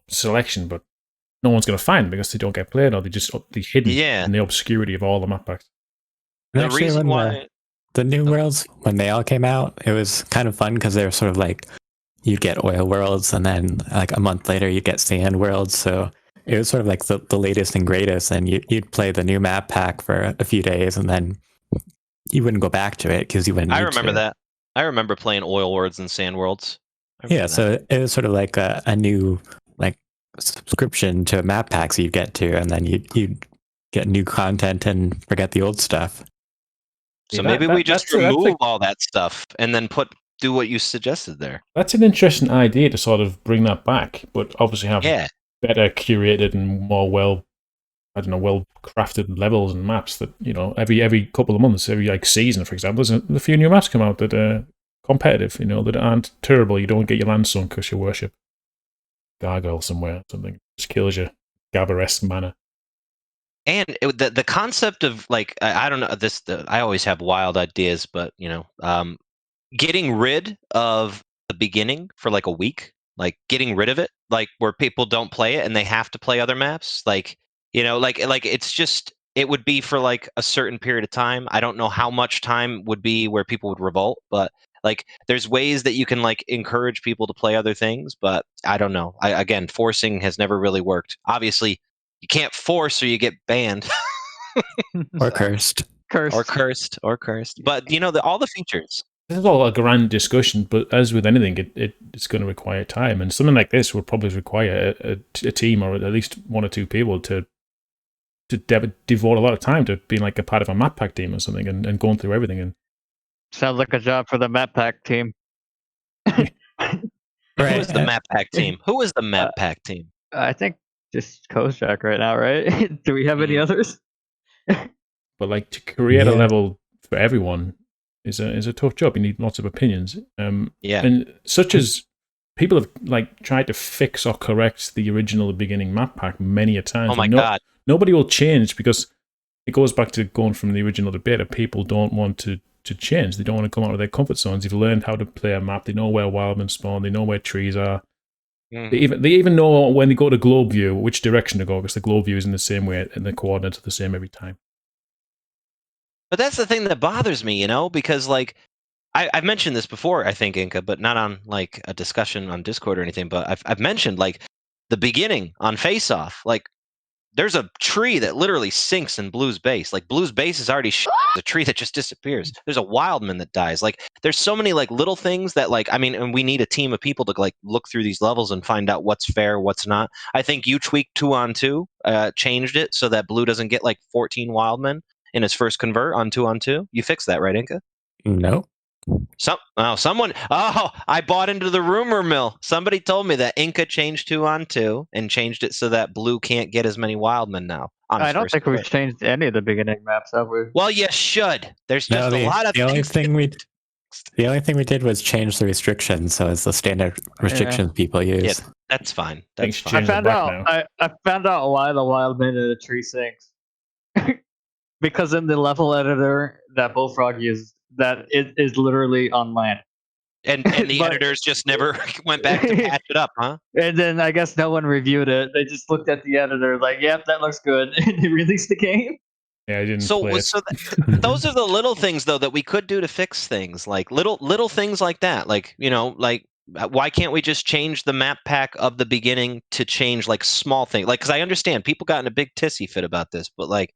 Speaker 4: selection, but no one's going to find them because they don't get played or they're hidden in the obscurity of all the map packs.
Speaker 7: The reason why the new worlds, when they all came out, it was kind of fun because they were sort of like you'd get oil worlds and then like a month later you'd get sand worlds. So it was sort of like the latest and greatest, and you'd play the new map pack for a few days and then you wouldn't go back to it because you wouldn't.
Speaker 3: I remember that. I remember playing oil worlds and sand worlds.
Speaker 7: So it was sort of like a new like subscription to map packs you'd get to, and then you'd get new content and forget the old stuff.
Speaker 3: So maybe we just remove all that stuff and then do what you suggested there.
Speaker 4: That's an interesting idea to sort of bring that back, but obviously have better curated and more well crafted levels and maps that, every couple of months, every like season, for example, there's a few new maps come out that are competitive, that aren't terrible. You don't get your land sunk because you worship gargoyle somewhere or something. It just kills you Gabber-esque manner.
Speaker 3: And the concept of like I don't know this. I always have wild ideas, but getting rid of the beginning for like a week, like getting rid of it, like where people don't play it and they have to play other maps, like it's just it would be for like a certain period of time. I don't know how much time would be where people would revolt, but like there's ways that you can like encourage people to play other things, but I don't know. Again, forcing has never really worked. Obviously. You can't force or you get banned.
Speaker 7: Or cursed.
Speaker 3: Or cursed. But, all the features.
Speaker 4: This is all a grand discussion, but as with anything, it's going to require time. And something like this would probably require a team or at least one or two people to devote a lot of time to being like a part of a map pack team or something and going through everything. And
Speaker 6: Sounds like a job for the map pack team.
Speaker 3: Who is the map pack team? Who is the map pack team?
Speaker 6: I think just Kozak right now, right? Do we have any others?
Speaker 4: But like to create a level for everyone is a tough job. You need lots of opinions. And such as people have like tried to fix or correct the original beginning map pack many a time.
Speaker 3: Oh my god!
Speaker 4: Nobody will change because it goes back to going from the original debate. People don't want to change. They don't want to come out of their comfort zones. They've learned how to play a map. They know where wildmen spawn. They know where trees are. They even know when they go to globe view which direction to go because the globe view is in the same way and the coordinates are the same every time.
Speaker 3: But that's the thing that bothers me, because like I've mentioned this before, I think, Inca, but not on like a discussion on Discord or anything. But I've mentioned like the beginning on Face Off, like. There's a tree that literally sinks in Blue's base. Like Blue's base is already a tree that just disappears. There's a wildman that dies. Like there's so many like little things that like and we need a team of people to like look through these levels and find out what's fair, what's not. I think you tweaked 2-on-2, changed it so that Blue doesn't get like 14 wildmen in his first convert on 2-on-2. You fixed that, right, Inca?
Speaker 7: No.
Speaker 3: I bought into the rumor mill. Somebody told me that Inca changed 2-on-2 and changed it so that Blue can't get as many wildmen now.
Speaker 6: I don't think we've changed any of the beginning maps, have we?
Speaker 3: Well, you should. There's just a lot of
Speaker 7: the
Speaker 3: things.
Speaker 7: The only thing we did was change the restrictions, so it's the standard restrictions people use.
Speaker 3: Yeah, that's fine. That's fine.
Speaker 6: I found out why the wildman in a tree sinks. Because in the level editor that Bullfrog uses, that it is literally on land.
Speaker 3: And the editors just never went back to patch it up, huh?
Speaker 6: And then I guess no one reviewed it. They just looked at the editor like, yep, that looks good. And they released the game.
Speaker 4: Yeah, I didn't play it.
Speaker 3: Those are the little things, though, that we could do to fix things. Like little things like that. Like, like why can't we just change the map pack of the beginning to change like small things? Like, because I understand people got in a big tissy fit about this, but like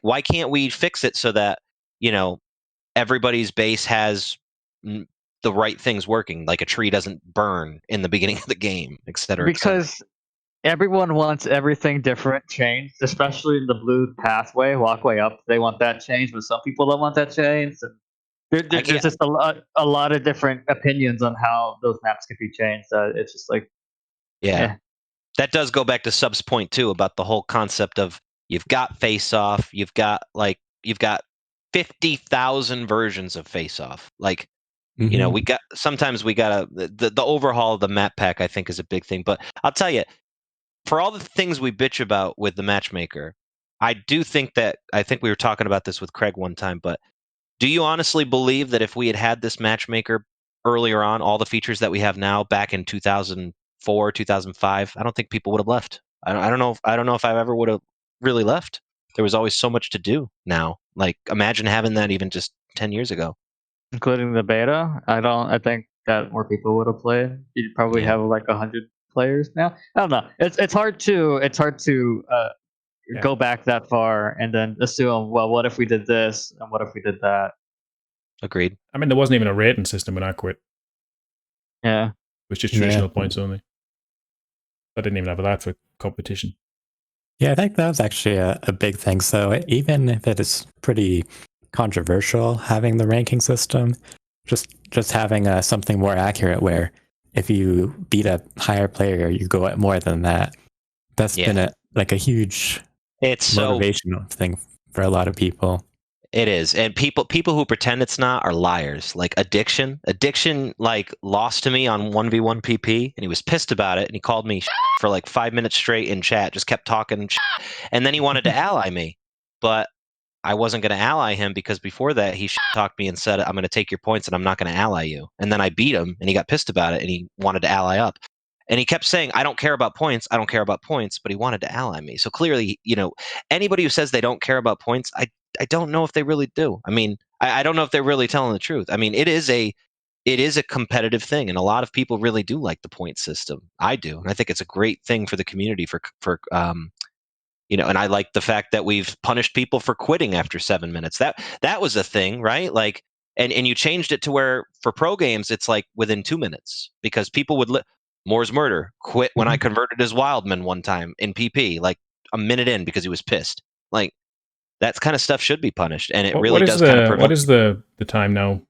Speaker 3: why can't we fix it so that, everybody's base has the right things working, like a tree doesn't burn in the beginning of the game, etc.
Speaker 6: Because everyone wants everything different changed, especially in the Blue pathway, walkway up. They want that changed, but some people don't want that changed. And there's just a lot of different opinions on how those maps can be changed. It's just like,
Speaker 3: that does go back to Sub's point too about the whole concept of you've got Face Off, you've got 50,000 versions of Face Off. Like, sometimes we gotta the overhaul of the map pack, I think, is a big thing. But I'll tell you, for all the things we bitch about with the matchmaker, I think we were talking about this with Craig one time, but do you honestly believe that if we had this matchmaker earlier on, all the features that we have now back in 2004, 2005, I don't think people would have left. I don't know if I ever would have really left. There was always so much to do now. Like, imagine having that even just 10 years ago.
Speaker 6: Including the beta, I think that more people would have played. You'd probably have like 100 players now. I don't know. It's hard to go back that far and then assume, well, what if we did this and what if we did that?
Speaker 3: Agreed.
Speaker 4: I mean, there wasn't even a rating system when I quit.
Speaker 6: Yeah.
Speaker 4: It was just traditional points only. I didn't even have that for competition.
Speaker 7: Yeah, I think that was actually a big thing. So even if it is pretty controversial having the ranking system, just having something more accurate where if you beat a higher player, you go at more than that. That's been a huge motivational thing for a lot of people.
Speaker 3: It is. And people who pretend it's not are liars. Like Addiction like lost to me on 1v1 PP and he was pissed about it and he called me for like 5 minutes straight in chat, just kept talking and then he wanted to ally me. But I wasn't going to ally him because before that he talked me and said, I'm going to take your points and I'm not going to ally you. And then I beat him and he got pissed about it and he wanted to ally up. And he kept saying, I don't care about points, but he wanted to ally me. So clearly, anybody who says they don't care about points, I don't know if they really do. I mean, I don't know if they're really telling the truth. I mean, it is a competitive thing, and a lot of people really do like the point system. I do, and I think it's a great thing for the community and I like the fact that we've punished people for quitting after 7 minutes. That was a thing, right? Like, and you changed it to where for pro games it's like within 2 minutes because people would Moore's Murder quit when I converted his Wildman one time in PP, like a minute in because he was pissed. Like, that kind of stuff should be punished, and it really does kind of provoke.
Speaker 4: What is the time now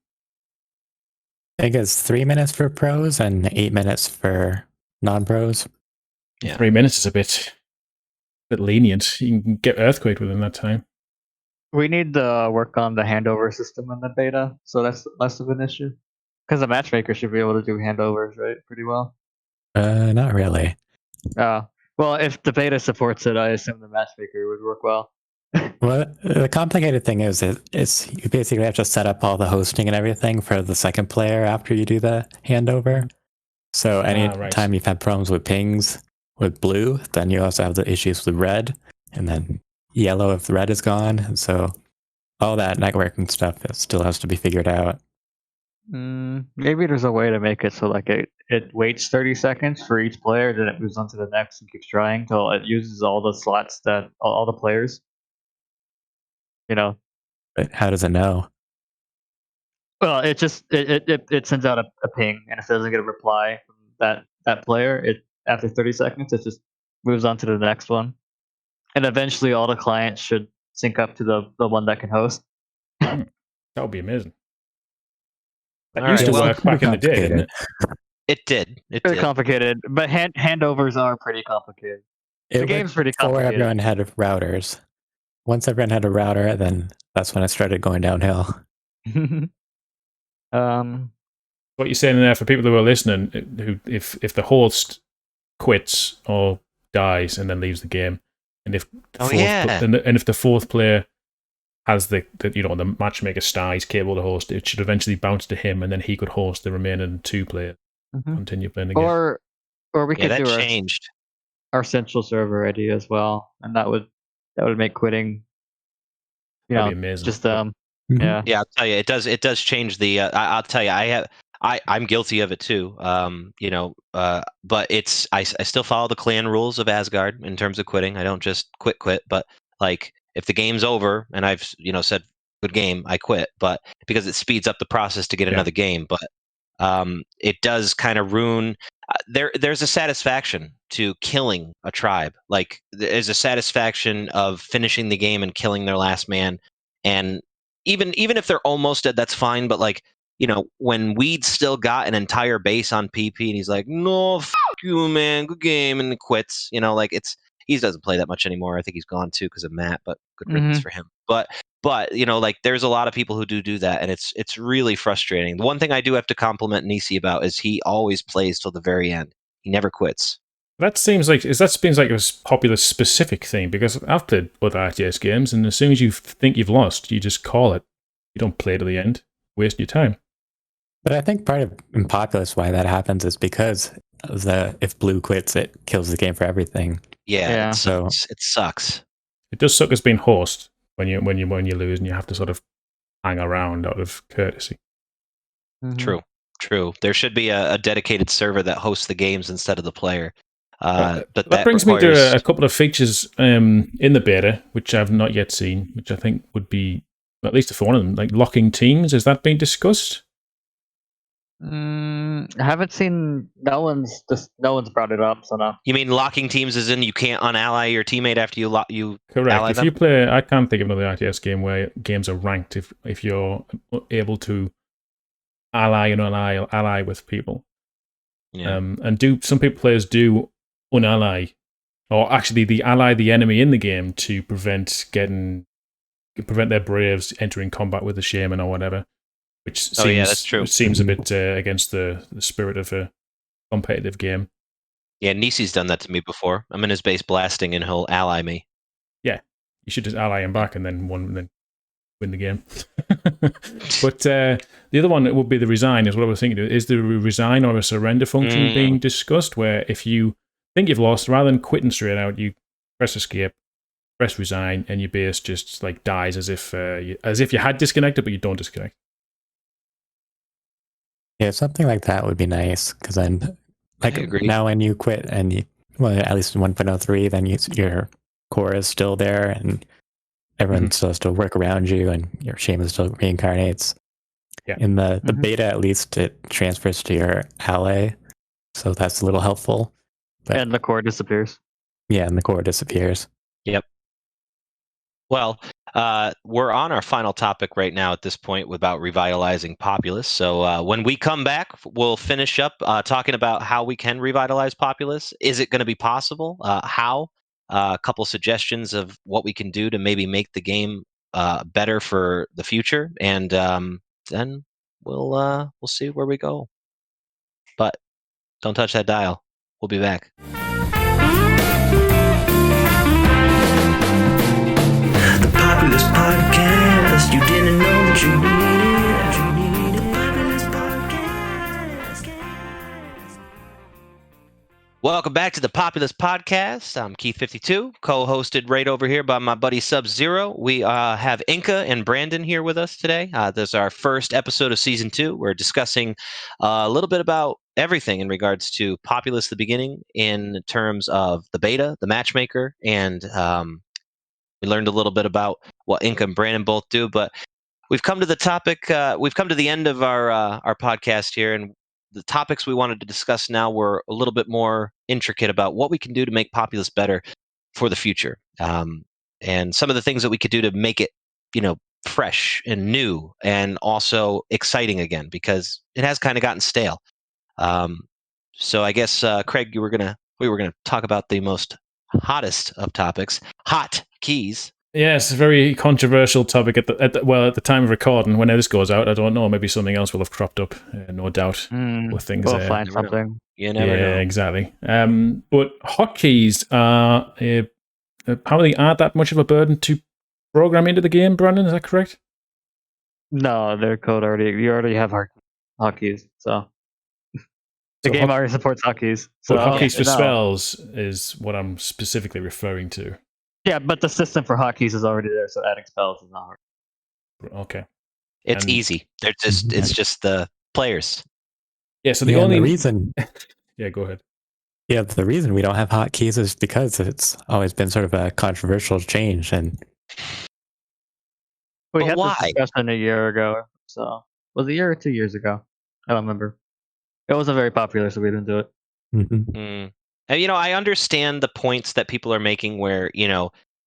Speaker 7: I think it's 3 minutes for pros and 8 minutes for non-pros.
Speaker 3: Yeah.
Speaker 4: 3 minutes is a bit lenient. You can get earthquake within that time.
Speaker 6: We need to work on the handover system in the beta, so that's less of an issue. Because the matchmaker should be able to do handovers, right? Pretty well.
Speaker 7: Not really.
Speaker 6: Well, if the beta supports it, I assume the matchmaker would work well.
Speaker 7: Well, the complicated thing is you basically have to set up all the hosting and everything for the second player after you do the handover. So anytime you've had problems with pings with blue, then you also have the issues with red, and then yellow if the red is gone. And so all that networking stuff still has to be figured out.
Speaker 6: Maybe there's a way to make it so like it waits 30 seconds for each player, then it moves on to the next and keeps trying till it uses all the slots that all the players.
Speaker 7: But how does it know?
Speaker 6: Well, it just it sends out a ping, and if it doesn't get a reply from that player, after 30 seconds it just moves on to the next one, and eventually all the clients should sync up to the one that can host.
Speaker 4: That would be amazing. That
Speaker 3: All
Speaker 4: used
Speaker 3: right,
Speaker 4: to
Speaker 3: well,
Speaker 4: work back in the day, didn't it?
Speaker 3: It did. It
Speaker 6: Pretty
Speaker 3: did.
Speaker 6: complicated, but handovers are pretty complicated. The game's pretty
Speaker 7: Before
Speaker 6: complicated.
Speaker 7: everyone had routers. Once everyone had a router, then that's when it started going downhill.
Speaker 4: What you're saying there for people who are listening, who if the host quits or dies and then leaves the game, and if the fourth player has the matchmaker star, he's capable to host, it should eventually bounce to him, and then he could host the remaining two players. Continue playing the game.
Speaker 6: Or we could do
Speaker 3: changed.
Speaker 6: our central server ID as well, and that would make quitting.
Speaker 4: That'd be amazing.
Speaker 6: Just
Speaker 3: Yeah, I'll tell you, it does change the. I'll tell you, I'm guilty of it too. But I still follow the clan rules of Asgard in terms of quitting. I don't just quit, but like if the game's over and I've said good game, I quit. But because it speeds up the process to get another game, but it does kind of ruin. There's a satisfaction to killing a tribe. Like there's a satisfaction of finishing the game and killing their last man, and even if they're almost dead, that's fine. But like when Weed's still got an entire base on PP, and he's like, "No, f you, man, good game," and quits. He doesn't play that much anymore. I think he's gone too because of Matt, but good riddance for him. But like there's a lot of people who do that, and it's really frustrating. The one thing I do have to compliment Nisi about is he always plays till the very end. He never quits.
Speaker 4: That seems like it was Populous specific thing, because I've played other RTS games, and as soon as you think you've lost, you just call it. You don't play to the end, wasting your time.
Speaker 7: But I think part of in Populous why that happens is because if blue quits, it kills the game for everything.
Speaker 3: Yeah. It sucks.
Speaker 4: It does suck as being host when you lose, and you have to sort of hang around out of courtesy.
Speaker 3: True. There should be a dedicated server that hosts the games instead of the player. But
Speaker 4: that brings me to a couple of features in the beta, which I've not yet seen, which I think would be, at least for one of them, like locking teams. Has that been discussed?
Speaker 6: I haven't seen. No one's brought it up, so no.
Speaker 3: You mean locking teams as in you can't unally your teammate after you
Speaker 4: Correct.
Speaker 3: ally
Speaker 4: If
Speaker 3: them?
Speaker 4: you play, I can't think of another RTS game where games are ranked if you're able to ally and ally with people.
Speaker 3: Yeah.
Speaker 4: And some players do unally, or actually they ally the enemy in the game to prevent their braves entering combat with the shaman or whatever. Which seems,
Speaker 3: that's true.
Speaker 4: Seems a bit against the spirit of a competitive game.
Speaker 3: Yeah, Nisi's done that to me before. I'm in his base blasting, and he'll ally me.
Speaker 4: Yeah, you should just ally him back and then win the game. But the other one would be the resign, is what I was thinking. Is the resign or a surrender function being discussed, where if you think you've lost, rather than quitting straight out, you press escape, press resign, and your base just like dies as if you had disconnected, but you don't disconnect.
Speaker 7: Yeah, something like that would be nice, because then, now when you quit and at least in 1.03, then your core is still there and everyone still has to work around you and your shaman still reincarnates.
Speaker 4: Yeah.
Speaker 7: In the beta, at least, it transfers to your ally, so that's a little helpful.
Speaker 6: And the core disappears.
Speaker 7: Yeah, and the core disappears.
Speaker 3: Yep. Well, we're on our final topic right now at this point about revitalizing Populous. So when we come back, we'll finish up talking about how we can revitalize Populous. Is it going to be possible? How? A couple suggestions of what we can do to maybe make the game better for the future, and then we'll see where we go. But don't touch that dial. We'll be back.
Speaker 2: The Populous Podcast. You didn't know that you needed it. The Populous Podcast.
Speaker 3: Welcome back to the Populous Podcast. I'm Keith52, co-hosted right over here by my buddy Sub-Zero. We have Inca and Brandon here with us today. This is our first episode of Season 2. We're discussing a little bit about everything in regards to Populous the beginning in terms of the beta, the matchmaker, and we learned a little bit about what Inca and Brandon both do. But we've come to the topic, we've come to the end of our podcast here, and the topics we wanted to discuss now were a little bit more intricate about what we can do to make Populous better for the future, and some of the things that we could do to make it, fresh and new, and also exciting again, because it has kind of gotten stale. So I guess Craig, we were gonna talk about the most hottest of topics, hotkeys.
Speaker 4: Yes, a very controversial topic at the time of recording. When this goes out, I don't know. Maybe something else will have cropped up, no doubt. With things,
Speaker 6: We'll find something.
Speaker 3: You never know.
Speaker 4: Exactly. But hotkeys are apparently aren't that much of a burden to program into the game. Brandon, is that correct?
Speaker 6: No, their code you already have hotkeys, so the game already supports hotkeys. So
Speaker 4: But hotkeys for spells is what I'm specifically referring to.
Speaker 6: Yeah, but the system for hotkeys is already there, so adding spells is not hard.
Speaker 4: Okay.
Speaker 3: It's easy. It's just the players.
Speaker 4: Yeah, so the only
Speaker 7: reason...
Speaker 4: Yeah, go ahead.
Speaker 7: Yeah, the reason we don't have hotkeys is because it's always been sort of a controversial change. And
Speaker 6: we had this discussion a year ago, so was it a year or 2 years ago? I don't remember. It wasn't very popular, so we didn't do it.
Speaker 3: And I understand the points that people are making where,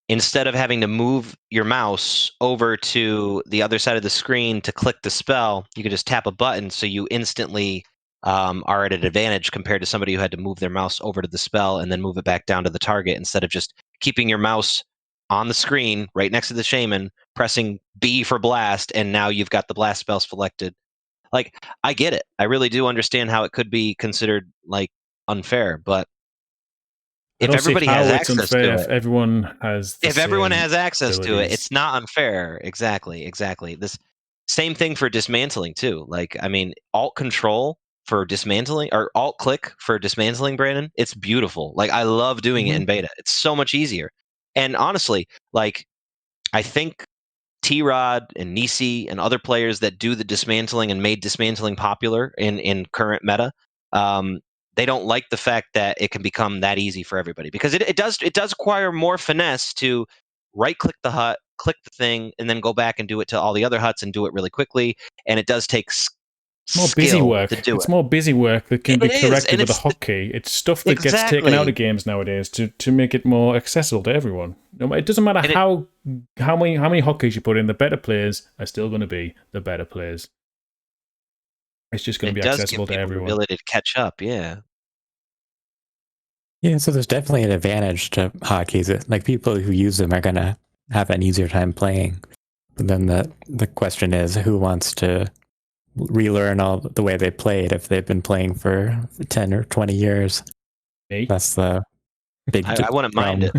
Speaker 3: instead of having to move your mouse over to the other side of the screen to click the spell, you could just tap a button, so you instantly are at an advantage compared to somebody who had to move their mouse over to the spell and then move it back down to the target, instead of just keeping your mouse on the screen right next to the shaman, pressing B for blast, and now you've got the blast spell selected. Like, I get it. I really do understand how it could be considered unfair, but if everybody has access to it,
Speaker 4: if everyone has
Speaker 3: access to it, it's not unfair. Exactly. This same thing for dismantling too. Alt control for dismantling, or alt click for dismantling, Brandon, it's beautiful. I love doing it in beta. It's so much easier. And honestly, I think T-Rod and Nisi and other players that do the dismantling and made dismantling popular in current meta, they don't like the fact that it can become that easy for everybody, because it does require more finesse to right click the hut, click the thing, and then go back and do it to all the other huts and do it really quickly. And it does take
Speaker 4: more busy work. It's more busy work that can be corrected with a hotkey. It's stuff that gets taken out of games nowadays to make it more accessible to everyone. It doesn't matter how many hotkeys you put in. The better players are still going to be the better players. It's just going to be accessible to everyone.
Speaker 3: The ability to catch up, yeah.
Speaker 7: Yeah, so there's definitely an advantage to hotkeys. People who use them are going to have an easier time playing. But then the question is, who wants to relearn all the way they played if they've been playing for 10 or 20 years?
Speaker 4: Me?
Speaker 7: That's the big
Speaker 3: I wouldn't mind it.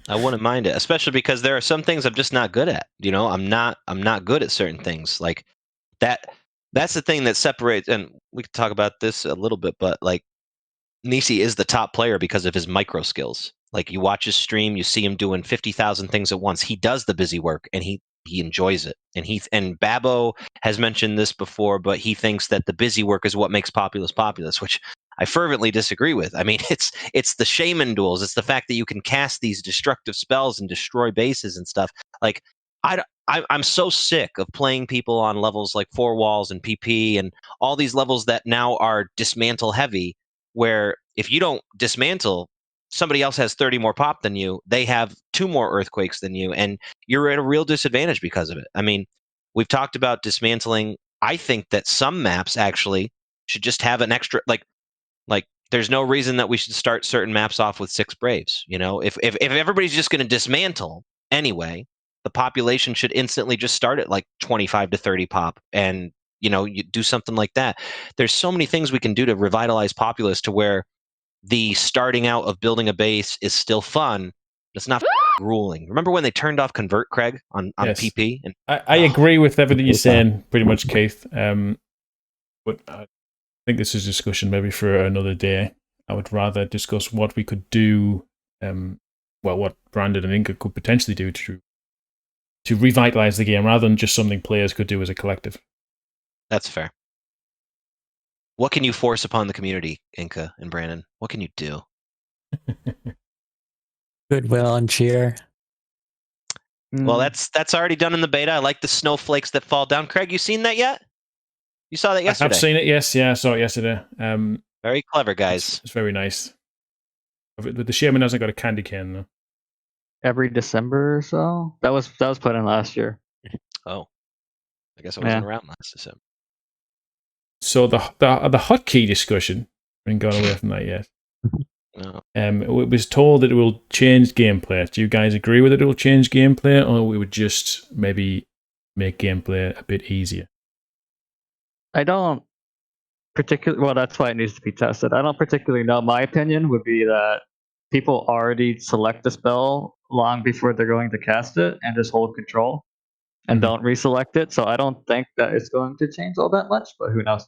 Speaker 3: I wouldn't mind it, especially because there are some things I'm just not good at. I'm not good at certain things. Like that's the thing that separates, and we could talk about this a little bit, but Nisi is the top player because of his micro skills. You watch his stream, you see him doing 50,000 things at once. He does the busy work, and he enjoys it. And Babbo has mentioned this before, but he thinks that the busy work is what makes Populous, which I fervently disagree with. It's the shaman duels. It's the fact that you can cast these destructive spells and destroy bases and stuff. I'm so sick of playing people on levels like 4 walls and PP and all these levels that now are dismantle heavy, where if you don't dismantle, somebody else has 30 more pop than you, they have 2 more earthquakes than you, and you're at a real disadvantage because of it. I mean, we've talked about dismantling. I think that some maps actually should just have an extra, like there's no reason that we should start certain maps off with 6 Braves. You know, if everybody's just going to dismantle anyway, the population should instantly just start at like 25 to 30 pop, and you do something like that. There's so many things we can do to revitalize Populous to where the starting out of building a base is still fun. It's not grueling. Remember when they turned off Convert, Craig, on
Speaker 4: Yes.
Speaker 3: PP? And
Speaker 4: I agree with everything you're saying, pretty much, Keith. But I think this is a discussion maybe for another day. I would rather discuss what we could do, what Brandon and Inca could potentially do to revitalize the game, rather than just something players could do as a collective.
Speaker 3: That's fair. What can you force upon the community, Inca and Brandon? What can you do?
Speaker 7: Goodwill and cheer.
Speaker 3: Well, that's already done in the beta. I like the snowflakes that fall down. Craig, you seen that yet? You saw that yesterday?
Speaker 4: I've seen it, yes. Yeah, I saw it yesterday.
Speaker 3: Very clever, guys.
Speaker 4: It's very nice. But the shaman hasn't got a candy cane, though.
Speaker 6: Every December or so. That was put in last year.
Speaker 3: Oh, I guess I wasn't around last December.
Speaker 4: So the hotkey discussion, we haven't gone away from that yet.
Speaker 3: No.
Speaker 4: It was told that it will change gameplay. Do you guys agree with it? It will change gameplay, or we would just maybe make gameplay a bit easier?
Speaker 6: I don't particularly. Well, that's why it needs to be tested. I don't particularly know. My opinion would be that people already select the spell long before they're going to cast it and just hold control and don't reselect it. So I don't think that it's going to change all that much, but who knows?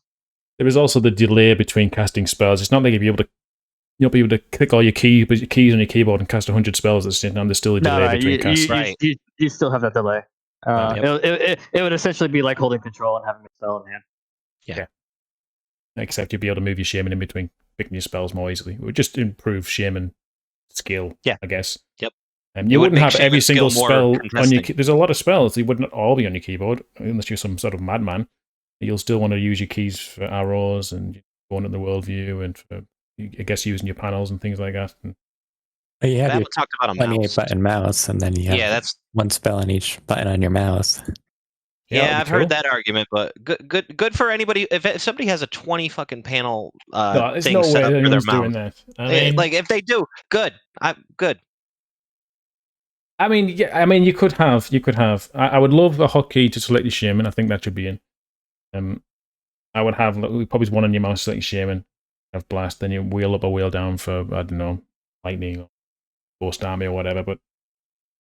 Speaker 4: There is also the delay between casting spells. It's not like you'll be able to click all your keys on your keyboard and cast 100 spells at the same time. There's still a delay between casting.
Speaker 6: You still have that delay. It would essentially be like holding control and having a spell in hand.
Speaker 4: Yeah. Except you'll be able to move your shaman in between picking your spells more easily. It would just improve shaman skill, I guess.
Speaker 3: Yep.
Speaker 4: You wouldn't have every single spell on your. There's a lot of spells. They wouldn't all be on your keyboard unless you're some sort of madman. You'll still want to use your keys for arrows and going in the worldview and for, I guess, using your panels and things like that.
Speaker 7: But you have your
Speaker 3: talked about a
Speaker 7: 28 button mouse, and then you have
Speaker 3: that's
Speaker 7: one spell on each button on your mouse.
Speaker 3: Yeah, I've heard that argument, but good for anybody. If somebody has a 20 fucking panel thing set up for their mouse,
Speaker 4: that. I mean,
Speaker 3: like if they do, good. Good.
Speaker 4: I mean, you could have. I would love a hotkey to select your shaman. I think that should be in. I would have probably one on your mouse select your shaman, have blast, then you wheel up or wheel down for, I don't know, lightning or ghost army or whatever. But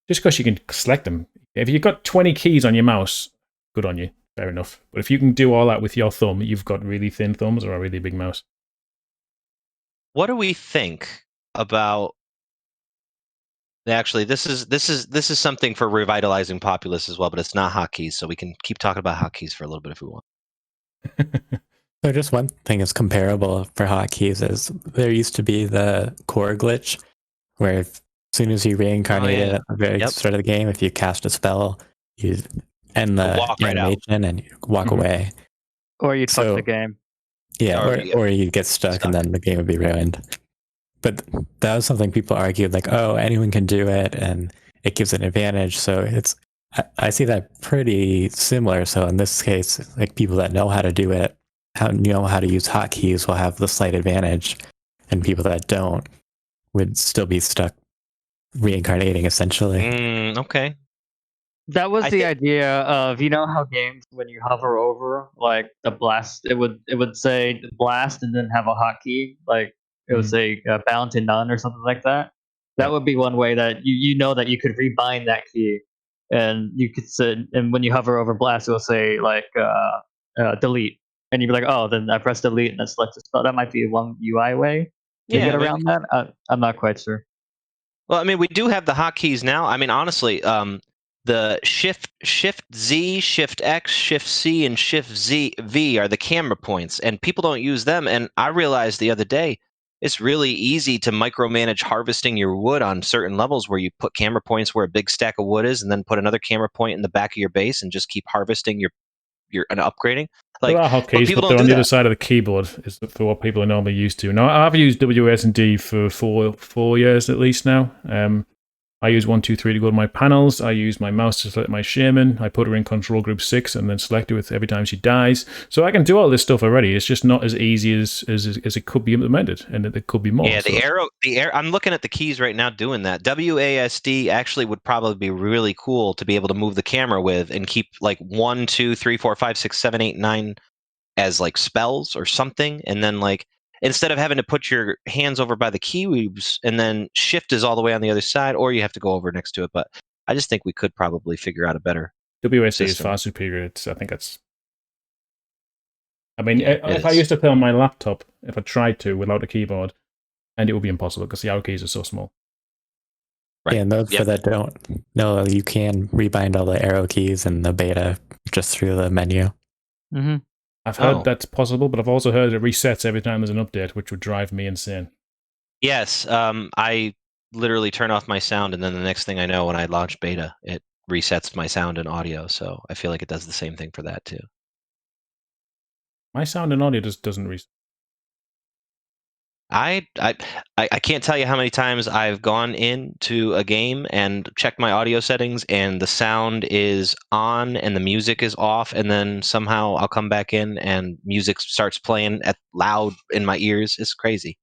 Speaker 4: just because you can select them, if you've got 20 keys on your mouse, good on you, fair enough. But if you can do all that with your thumb, you've got really thin thumbs or a really big mouse.
Speaker 3: What do we think about? Actually, this is something for revitalizing Populous as well, but it's not hotkeys, so we can keep talking about hotkeys for a little bit if we want.
Speaker 7: So just one thing is comparable for hotkeys is there used to be the core glitch, where as soon as you reincarnated at the very start of the game, if you cast a spell, you end the animation and you walk away.
Speaker 6: Or you'd fuck the game.
Speaker 7: Yeah, or you'd get stuck and then the game would be ruined. But that was something people argued, like, oh, anyone can do it, and it gives an advantage. So I see that pretty similar. So in this case, like people that know how to do it, know how to use hotkeys will have the slight advantage, and people that don't would still be stuck reincarnating, essentially.
Speaker 3: Okay.
Speaker 6: That was the idea of, how games, when you hover over like the blast, it would say blast and then have a hotkey, like it would say bound to none or something like that. That would be one way that you know that you could rebind that key, and you could sit, and when you hover over blast, it will say like delete, and you'd be like, oh, then I press delete and then select the spell. That might be one UI way to get around that. I'm not quite sure.
Speaker 3: Well, I mean, we do have the hotkeys now. I mean, honestly, the Shift Z, Shift X, Shift C, and Shift V are the camera points, and people don't use them. And I realized the other day, it's really easy to micromanage harvesting your wood on certain levels where you put camera points where a big stack of wood is, and then put another camera point in the back of your base and just keep harvesting an upgrading. Like,
Speaker 4: there are hotkeys,
Speaker 3: people
Speaker 4: but
Speaker 3: don't
Speaker 4: they're on
Speaker 3: do
Speaker 4: the other
Speaker 3: that.
Speaker 4: side of the keyboard is for what people are normally used to. Now, I've used WSD for 4 years at least now. I use 1, 2, 3 to go to my panels. I use my mouse to select my shaman. I put her in control group 6 and then select her with every time she dies. So I can do all this stuff already. It's just not as easy as it could be implemented, and there could be more.
Speaker 3: Yeah, the arrow. I'm looking at the keys right now doing that. WASD actually would probably be really cool to be able to move the camera with and keep like 1, 2, 3, 4, 5, 6, 7, 8, 9 as like spells or something, and then like instead of having to put your hands over by the keyweaves and then shift is all the way on the other side, or you have to go over next to it. But I just think we could probably figure out a better
Speaker 4: WSD
Speaker 3: system.
Speaker 4: is far superior. I think that's. I mean,
Speaker 3: Yeah,
Speaker 4: if I used to play on my laptop, if I tried to without a keyboard, and it would be impossible because the arrow keys are so small.
Speaker 3: Right.
Speaker 7: Yeah, and those for that don't know, you can rebind all the arrow keys in the beta just through the menu.
Speaker 6: Mm-hmm.
Speaker 4: I've heard that's possible, but I've also heard it resets every time there's an update, which would drive me insane.
Speaker 3: Yes, I literally turn off my sound, and then the next thing I know, when I launch beta, it resets my sound and audio. So I feel like it does the same thing for that too.
Speaker 4: My sound and audio just doesn't reset.
Speaker 3: I can't tell you how many times I've gone into a game and checked my audio settings, and the sound is on and the music is off, and then somehow I'll come back in and music starts playing loud in my ears. It's crazy.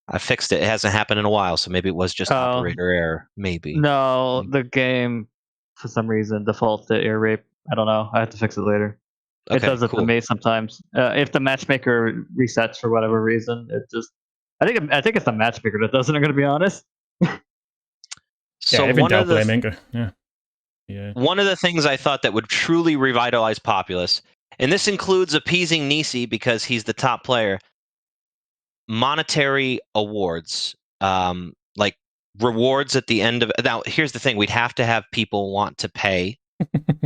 Speaker 3: I fixed it. It hasn't happened in a while, so maybe it was just operator error. Maybe.
Speaker 6: No, the game for some reason defaults to ear rape. I don't know. I have to fix it later.
Speaker 3: Okay,
Speaker 6: it does it
Speaker 3: cool.
Speaker 6: to me sometimes. If the matchmaker resets for whatever reason, it just. I think it's the matchmaker that does it. I'm going to be honest.
Speaker 3: So
Speaker 4: every
Speaker 3: one of the
Speaker 4: blame Inca. Yeah.
Speaker 3: One of the things I thought that would truly revitalize Populous, and this includes appeasing Nisi because he's the top player, monetary awards, like rewards at the end of. Now, here's the thing: we'd have to have people want to pay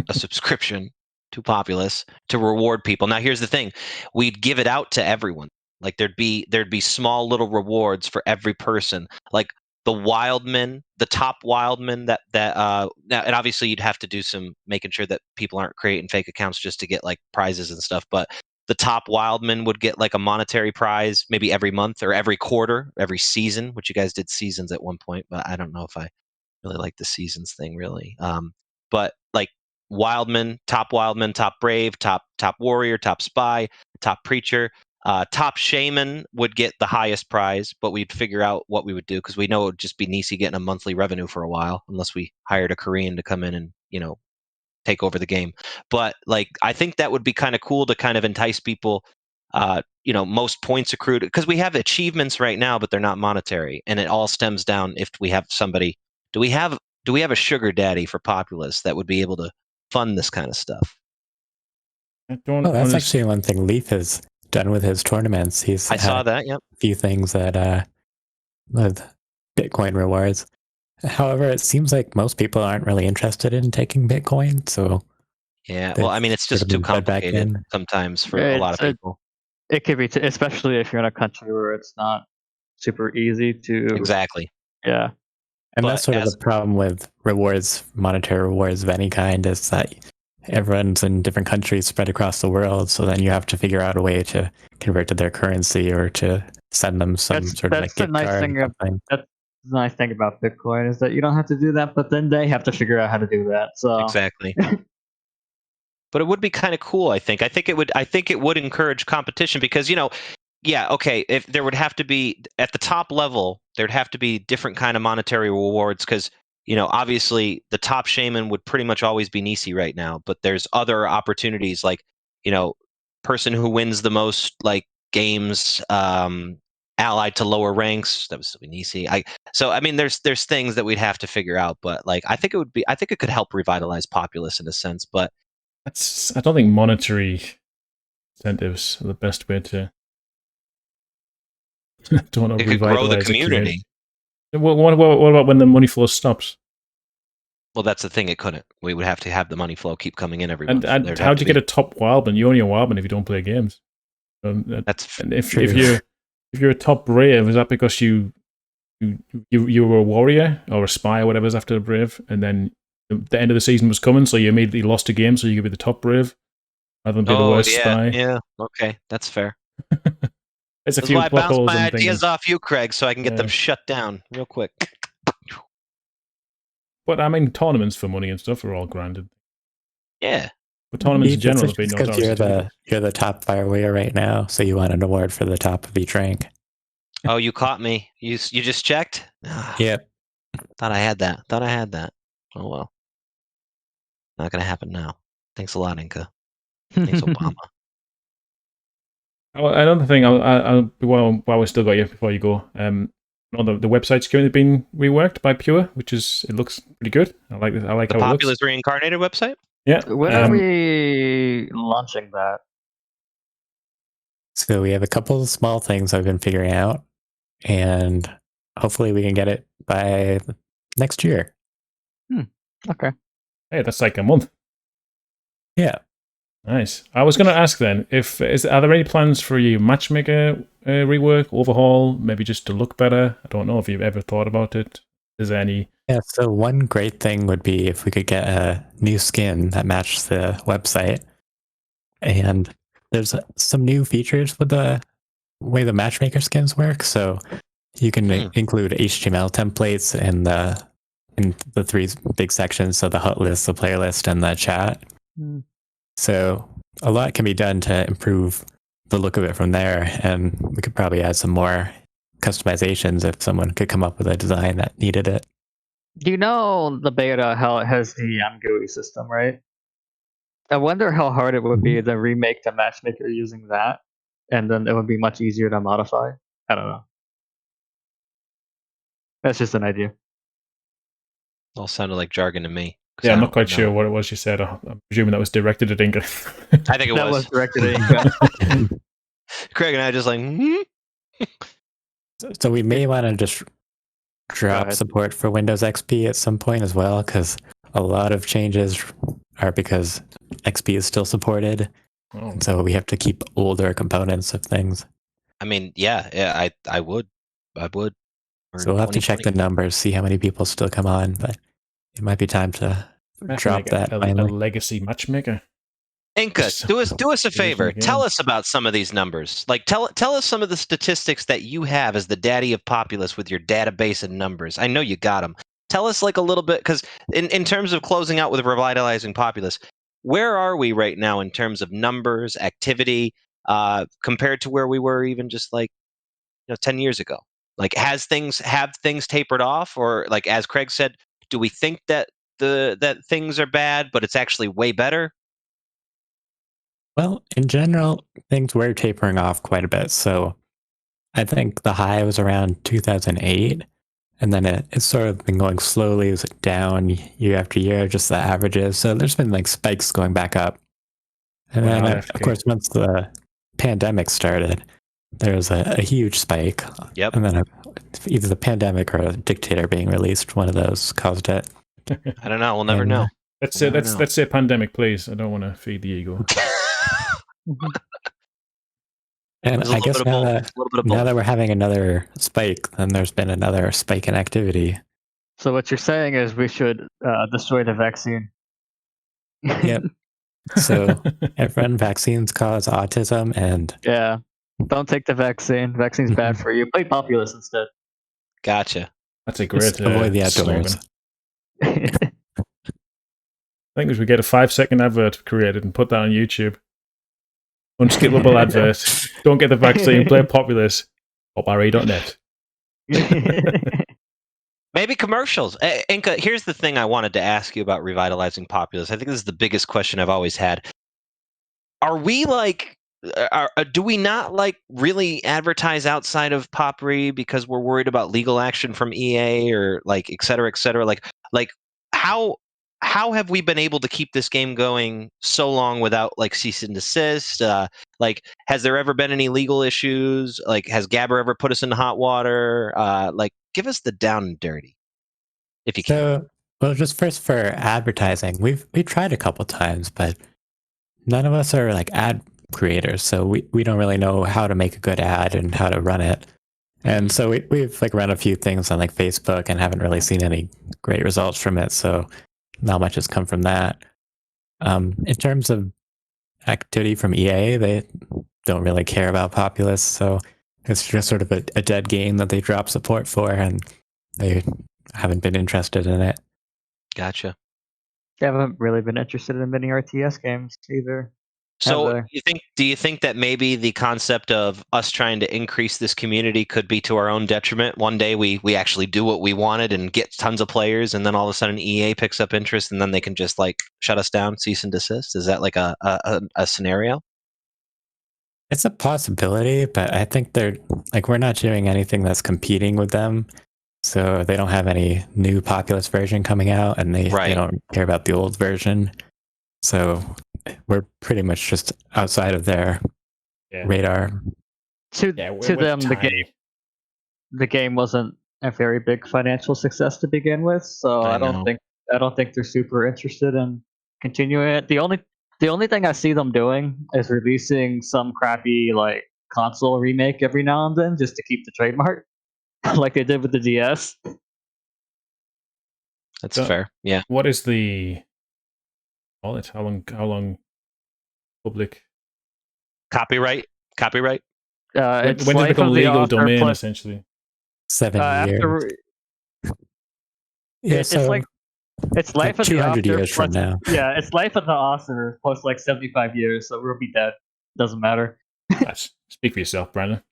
Speaker 3: a subscription to Populous to reward people. Now, here's the thing: we'd give it out to everyone. Like there'd be small little rewards for every person, like the wildmen, the top wildmen that now, and obviously you'd have to do some making sure that people aren't creating fake accounts just to get like prizes and stuff. But the top wildmen would get like a monetary prize maybe every month or every quarter, every season, which you guys did seasons at one point, but I don't know if I really like the seasons thing really. But like wildman, top brave, top warrior, top spy, top preacher. Top shaman would get the highest prize, but we'd figure out what we would do because we know it would just be Nisi getting a monthly revenue for a while, unless we hired a Korean to come in and take over the game. But like, I think that would be kind of cool to kind of entice people. Most points accrued because we have achievements right now, but they're not monetary, and it all stems down if we have somebody. Do we have a sugar daddy for Populous that would be able to fund this kind of stuff?
Speaker 7: That's actually one thing Leaf has done with his tournaments.
Speaker 3: I saw that. Yep.
Speaker 7: A few things that with Bitcoin rewards. However, it seems like most people aren't really interested in taking Bitcoin. So
Speaker 3: yeah, well, I mean, it's just too complicated sometimes for a lot of people.
Speaker 6: It could be, especially if you're in a country where it's not super easy to.
Speaker 3: Exactly.
Speaker 6: Yeah.
Speaker 7: And that's sort of the problem with rewards, monetary rewards of any kind, is that everyone's in different countries spread across the world. So then you have to figure out a way to convert to their currency or to send them some sort of like gift card.
Speaker 6: That's the nice thing about Bitcoin is that you don't have to do that, but then they have to figure out how to do that. So
Speaker 3: exactly. But it would be kind of cool. I think it would encourage competition because if there would have to be at the top level, there'd have to be different kind of monetary rewards because obviously the top shaman would pretty much always be Nisi right now, but there's other opportunities like person who wins the most like games allied to lower ranks, that would still be Nisi. There's things that we'd have to figure out, but like I think it could help revitalize Populous in a sense, but
Speaker 4: I don't think monetary incentives are the best way to.
Speaker 3: It could grow the community.
Speaker 4: What about when the money flow stops?
Speaker 3: Well, that's the thing. It couldn't. We would have to have the money flow keep coming in every month.
Speaker 4: And how do you get a top wildman? You're only a wildman if you don't play games. If you're a top brave, is that because you were a warrior or a spy or whatever's after a brave, and then the end of the season was coming, so you immediately lost a game, so you could be the top brave? rather than be the worst
Speaker 3: yeah,
Speaker 4: spy.
Speaker 3: yeah. Okay, that's fair.
Speaker 4: There's a
Speaker 3: That's
Speaker 4: few
Speaker 3: why I
Speaker 4: plot
Speaker 3: bounce
Speaker 4: holes
Speaker 3: my
Speaker 4: and
Speaker 3: ideas
Speaker 4: things.
Speaker 3: off you, Craig, so I can get them
Speaker 4: Yeah.
Speaker 3: shut down real quick.
Speaker 4: But I mean, tournaments for money and stuff are all granted.
Speaker 3: Yeah.
Speaker 4: But tournaments in
Speaker 7: It's
Speaker 4: general have been
Speaker 7: because
Speaker 4: notoriously
Speaker 7: you're the top fireware right now, so you want an award for the top of each rank.
Speaker 3: Oh, you caught me. You just checked?
Speaker 7: Yep.
Speaker 3: Thought I had that. Oh well. Not gonna happen now. Thanks a lot, Inca. Thanks, Obama.
Speaker 4: Oh, another thing, while we still got you before you go, the website's currently been reworked by Pure, it looks pretty good. I like this. I like
Speaker 3: The
Speaker 4: how
Speaker 3: Populous
Speaker 4: it looks.
Speaker 3: Reincarnated website?
Speaker 4: Yeah.
Speaker 6: When are we launching that?
Speaker 7: So we have a couple of small things I've been figuring out, and hopefully we can get it by next year.
Speaker 6: Okay.
Speaker 4: Hey, that's like a month.
Speaker 7: Yeah.
Speaker 4: Nice. I was going to ask then, are there any plans for your matchmaker rework, overhaul, maybe just to look better? I don't know if you've ever thought about it. Is there any?
Speaker 7: Yeah, so one great thing would be if we could get a new skin that matched the website. And there's some new features with the way the matchmaker skins work. So you can include HTML templates in the three big sections. So the hut list, the player list, and the chat. So a lot can be done to improve the look of it from there. And we could probably add some more customizations if someone could come up with a design that needed it.
Speaker 6: Do you know the beta, how it has the GUI system, right? I wonder how hard it would be to remake the matchmaker using that, and then it would be much easier to modify. I don't know. That's just an idea.
Speaker 3: All sounded like jargon to me.
Speaker 4: Yeah, I'm not quite sure what it was you said. I'm presuming that was directed at Inca.
Speaker 3: I think it
Speaker 6: That
Speaker 3: was.
Speaker 6: was directed at Inca.
Speaker 3: Craig and I just like,
Speaker 7: So we may want to just drop
Speaker 6: ahead.
Speaker 7: support for Windows XP at some point as well, because a lot of changes are because XP is still supported.
Speaker 4: Oh.
Speaker 7: And so we have to keep older components of things.
Speaker 3: I mean, yeah, I would.
Speaker 7: So we'll have to check the numbers, see how many people still come on, but it might be time to drop that
Speaker 4: a
Speaker 7: finally.
Speaker 4: legacy matchmaker.
Speaker 3: Inca, do us a favor.
Speaker 4: Game.
Speaker 3: Tell us about some of these numbers. Like, tell us some of the statistics that you have as the daddy of Populous with your database and numbers. I know you got them. Tell us like a little bit, because in terms of closing out with revitalizing Populous, where are we right now in terms of numbers, activity, compared to where we were even just like 10 years ago? Like, have things tapered off, or like as Craig said, do we think that that things are bad, but it's actually way better?
Speaker 7: Well, in general, things were tapering off quite a bit. So I think the high was around 2008, and then it's sort of been going slowly down year after year, just the averages. So there's been like spikes going back up. And then, of course, once the pandemic started, there was a huge spike.
Speaker 3: Yep.
Speaker 7: And then either the pandemic or a dictator being released, one of those caused it.
Speaker 3: I don't know. We'll never know.
Speaker 4: Let's say pandemic, please. I don't want to feed the ego.
Speaker 7: And I guess now that we're having another spike, then there's been another spike in activity.
Speaker 6: So what you're saying is we should destroy the vaccine.
Speaker 7: Yep. So everyone, vaccines cause autism, and
Speaker 6: yeah, don't take the vaccine. Vaccine's bad for you. Play Populous instead.
Speaker 3: Gotcha.
Speaker 4: That's a great
Speaker 7: avoid the outdoors.
Speaker 4: I think we should get a 5-second advert created and put that on YouTube. Unskippable advert. Don't get the vaccine. Play Populous. Popurry.net.
Speaker 3: Maybe commercials. Inca, here's the thing I wanted to ask you about revitalizing Populous. I think this is the biggest question I've always had. Are we like, do we not like really advertise outside of Popurry because we're worried about legal action from EA or like et cetera, et cetera? Like how have we been able to keep this game going so long without like cease and desist? Like, has there ever been any legal issues? Like, has Gabber ever put us in hot water? Like, give us the down and dirty, if you can.
Speaker 7: So, well, just first for advertising, we tried a couple times, but none of us are like ad creators, so we don't really know how to make a good ad and how to run it. And so we've like run a few things on like Facebook and haven't really seen any great results from it. So not much has come from that. In terms of activity from EA. They don't really care about Populous, so it's just sort of a dead game that they drop support for, and they haven't been interested in it.
Speaker 3: Gotcha.
Speaker 6: I haven't really been interested in many RTS games either.
Speaker 3: So do you think that maybe the concept of us trying to increase this community could be to our own detriment? One day we actually do what we wanted and get tons of players, and then all of a sudden EA picks up interest, and then they can just like shut us down, cease and desist? Is that like a scenario?
Speaker 7: It's a possibility, but I think we're not doing anything that's competing with them. So they don't have any new Populous version coming out, and they don't care about the old version. So we're pretty much just outside of their radar.
Speaker 6: To them, the game wasn't a very big financial success to begin with, so I don't think they're super interested in continuing it. The only thing I see them doing is releasing some crappy like console remake every now and then just to keep the trademark, like they did with the DS.
Speaker 3: That's fair. Yeah.
Speaker 4: What is the how long public
Speaker 3: copyright?
Speaker 4: When does it become legal domain? Essentially,
Speaker 7: 7 years.
Speaker 6: It's life of
Speaker 7: 200
Speaker 6: the author
Speaker 7: years from now.
Speaker 6: Yeah, it's life of the author plus like 75 years, so we'll be dead. Doesn't matter.
Speaker 4: Speak for yourself, Brandon.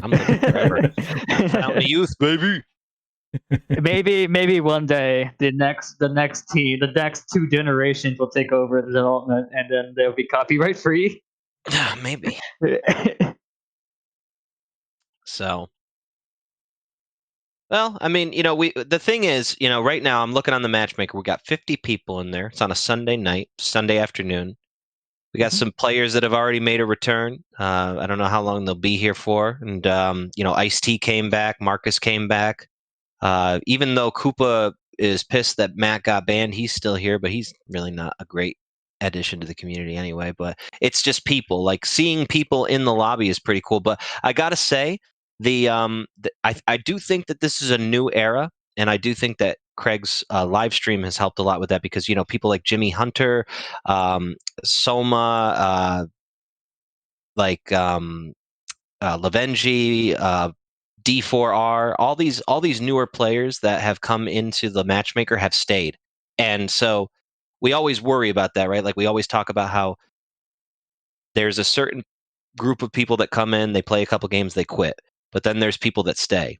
Speaker 3: I'm living forever. Down the youth, baby.
Speaker 6: Maybe one day the next two generations will take over the development, and then they'll be copyright free.
Speaker 3: Maybe. So, well, I mean, the thing is, right now I'm looking on the matchmaker. We got 50 people in there. It's on a Sunday night, Sunday afternoon. We got some players that have already made a return. I don't know how long they'll be here for. And Ice-T came back, Marcus came back. Even though Koopa is pissed that Matt got banned, he's still here, but he's really not a great addition to the community anyway. But it's just people. Like, seeing people in the lobby is pretty cool. But I gotta say, I do think that this is a new era, and I do think that Craig's live stream has helped a lot with that, because people like Jimmy Hunter, Soma, Lavenji, D4R, all these newer players that have come into the matchmaker have stayed. And so we always worry about that, right? Like, we always talk about how there's a certain group of people that come in, they play a couple games, they quit. But then there's people that stay.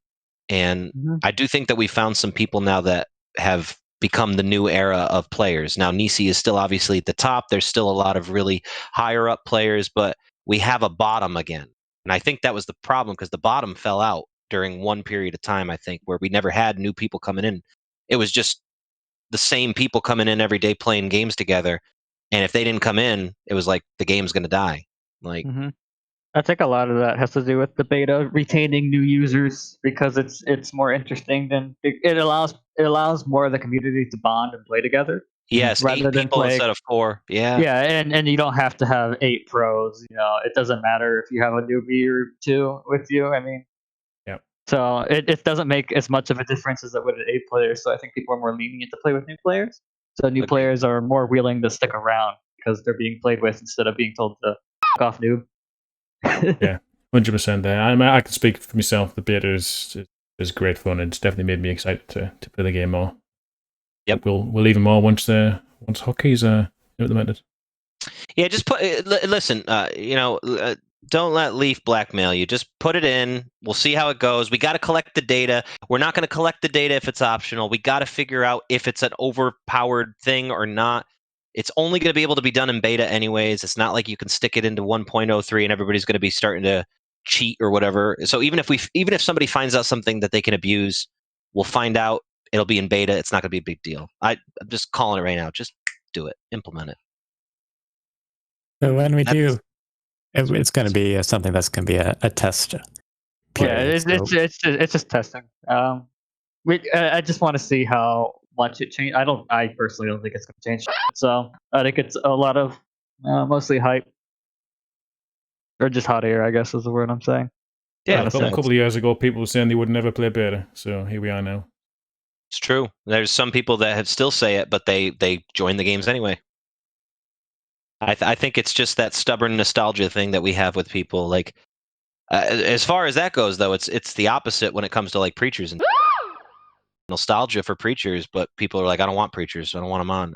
Speaker 3: And I do think that we found some people now that have become the new era of players. Now, Nisi is still obviously at the top. There's still a lot of really higher up players, but we have a bottom again. And I think that was the problem, because the bottom fell out during one period of time, I think, where we never had new people coming in. It was just the same people coming in every day playing games together. And if they didn't come in, it was like the game's going to die. Like,
Speaker 6: I think a lot of that has to do with the beta retaining new users, because it's more interesting than it allows more of the community to bond and play together.
Speaker 3: Yes,
Speaker 6: rather
Speaker 3: 8 people instead of 4. Yeah.
Speaker 6: Yeah, and you don't have to have 8 pros. It doesn't matter if you have a newbie or 2 with you. I mean,
Speaker 4: yeah.
Speaker 6: So it doesn't make as much of a difference as it would at 8 players. So I think people are more lenient to play with new players. So new players are more willing to stick around because they're being played with instead of being told to f*** off, noob.
Speaker 4: Yeah, 100% there. I can speak for myself. The beta is great fun, and it's definitely made me excited to play the game more.
Speaker 3: Yep,
Speaker 4: we'll even more once hockey's implemented.
Speaker 3: Yeah, just listen. Don't let Leaf blackmail you. Just put it in. We'll see how it goes. We got to collect the data. We're not going to collect the data if it's optional. We got to figure out if it's an overpowered thing or not. It's only going to be able to be done in beta anyways. It's not like you can stick it into 1.03 and everybody's going to be starting to cheat or whatever. So even if somebody finds out something that they can abuse, we'll find out. It'll be in beta. It's not going to be a big deal. I'm just calling it right now. Just do it. Implement it.
Speaker 7: So when we do, it's going to be something that's going to be a test.
Speaker 6: Period, it's just testing. I just want to see how much it change. I personally don't think it's going to change. So I think it's a lot of mostly hype, or just hot air, I guess is the word I'm saying.
Speaker 4: Yeah, a couple of years ago, people were saying they would never play beta. So here we are now.
Speaker 3: It's true. There's some people that have still say it, but they join the games anyway. I think it's just that stubborn nostalgia thing that we have with people. Like, as far as that goes, though, it's the opposite when it comes to like preachers and nostalgia for preachers. But people are like, I don't want preachers. I don't want them on.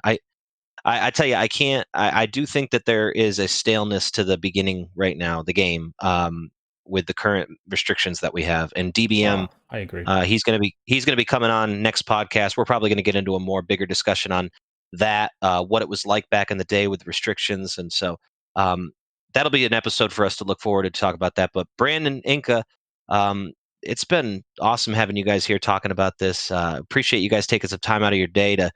Speaker 3: I tell you, I can't. I do think that there is a staleness to the beginning right now, the game, with the current restrictions that we have. And DBM,
Speaker 4: I agree.
Speaker 3: he's going to be coming on next podcast. We're probably going to get into a more bigger discussion on that, what it was like back in the day with restrictions, and so that'll be an episode for us to look forward to talk about that. But Brandon, Inca, it's been awesome having you guys here talking about this. Appreciate you guys taking some time out of your day to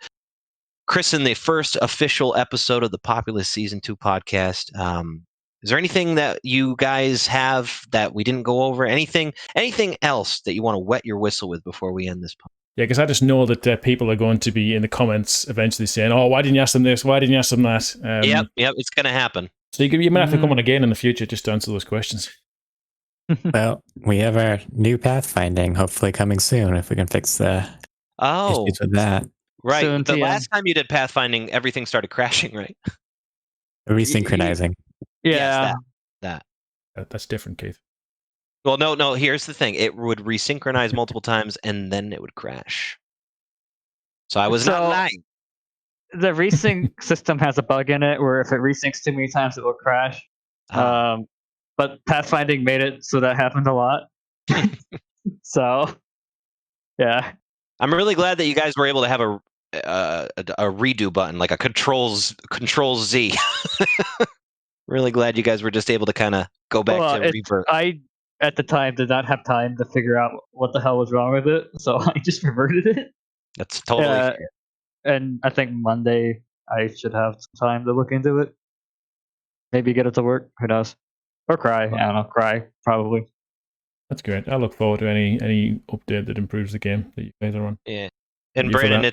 Speaker 3: christen the first official episode of the Populous Season 2 podcast. Is there anything that you guys have that we didn't go over? Anything else that you want to wet your whistle with before we end this podcast?
Speaker 4: Yeah, because I just know that people are going to be in the comments eventually saying, "Oh, why didn't you ask them this? Why didn't you ask them that?"
Speaker 3: Yep, it's going to happen.
Speaker 4: So you might have to come on again in the future just to answer those questions.
Speaker 7: Well, we have our new pathfinding hopefully coming soon if we can fix the issues with that.
Speaker 3: Right.
Speaker 6: Soon
Speaker 3: the
Speaker 6: TM.
Speaker 3: last time you did pathfinding, everything started crashing, right?
Speaker 7: Resynchronizing.
Speaker 6: Yeah.
Speaker 3: Yes,
Speaker 4: That's different, Keith.
Speaker 3: Well, no. Here's the thing: it would resynchronize multiple times, and then it would crash. So I was not lying.
Speaker 6: The resync system has a bug in it where if it resyncs too many times, it will crash. But pathfinding made it so that happened a lot. So, yeah.
Speaker 3: I'm really glad that you guys were able to have a redo button, like a control Z. Really glad you guys were just able to kind of go back to revert.
Speaker 6: I, at the time, did not have time to figure out what the hell was wrong with it, so I just reverted it.
Speaker 3: That's totally fair.
Speaker 6: And I think Monday I should have some time to look into it. Maybe get it to work. Who knows? Or cry. I don't know. Cry, probably.
Speaker 4: That's great. I look forward to any update that improves the game that you guys are on.
Speaker 3: Yeah. And Brandon,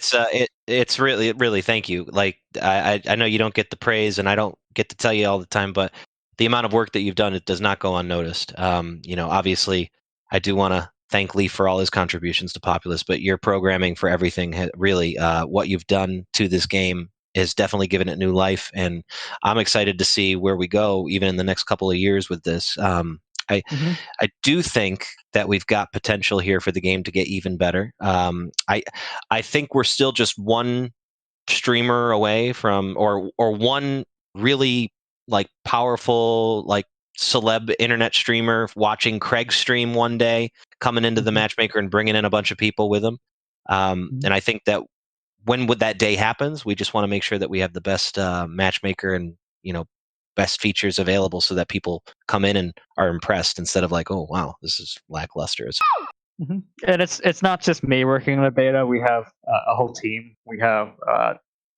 Speaker 3: it's really thank you. Like I know you don't get the praise, and I don't get to tell you all the time, but the amount of work that you've done, it does not go unnoticed. Obviously, I do want to thank Lee for all his contributions to Populous, but your programming for everything, really, what you've done to this game has definitely given it new life, and I'm excited to see where we go, even in the next couple of years with this. I do think that we've got potential here for the game to get even better. I think we're still just one streamer away from, or one really like powerful like celeb internet streamer watching Craig stream one day, coming into the matchmaker and bringing in a bunch of people with him. And I think that when that day happens, we just want to make sure that we have the best matchmaker and best features available so that people come in and are impressed instead of like, oh wow, this is lackluster.
Speaker 6: And it's not just me working on the beta. We have a whole team. We have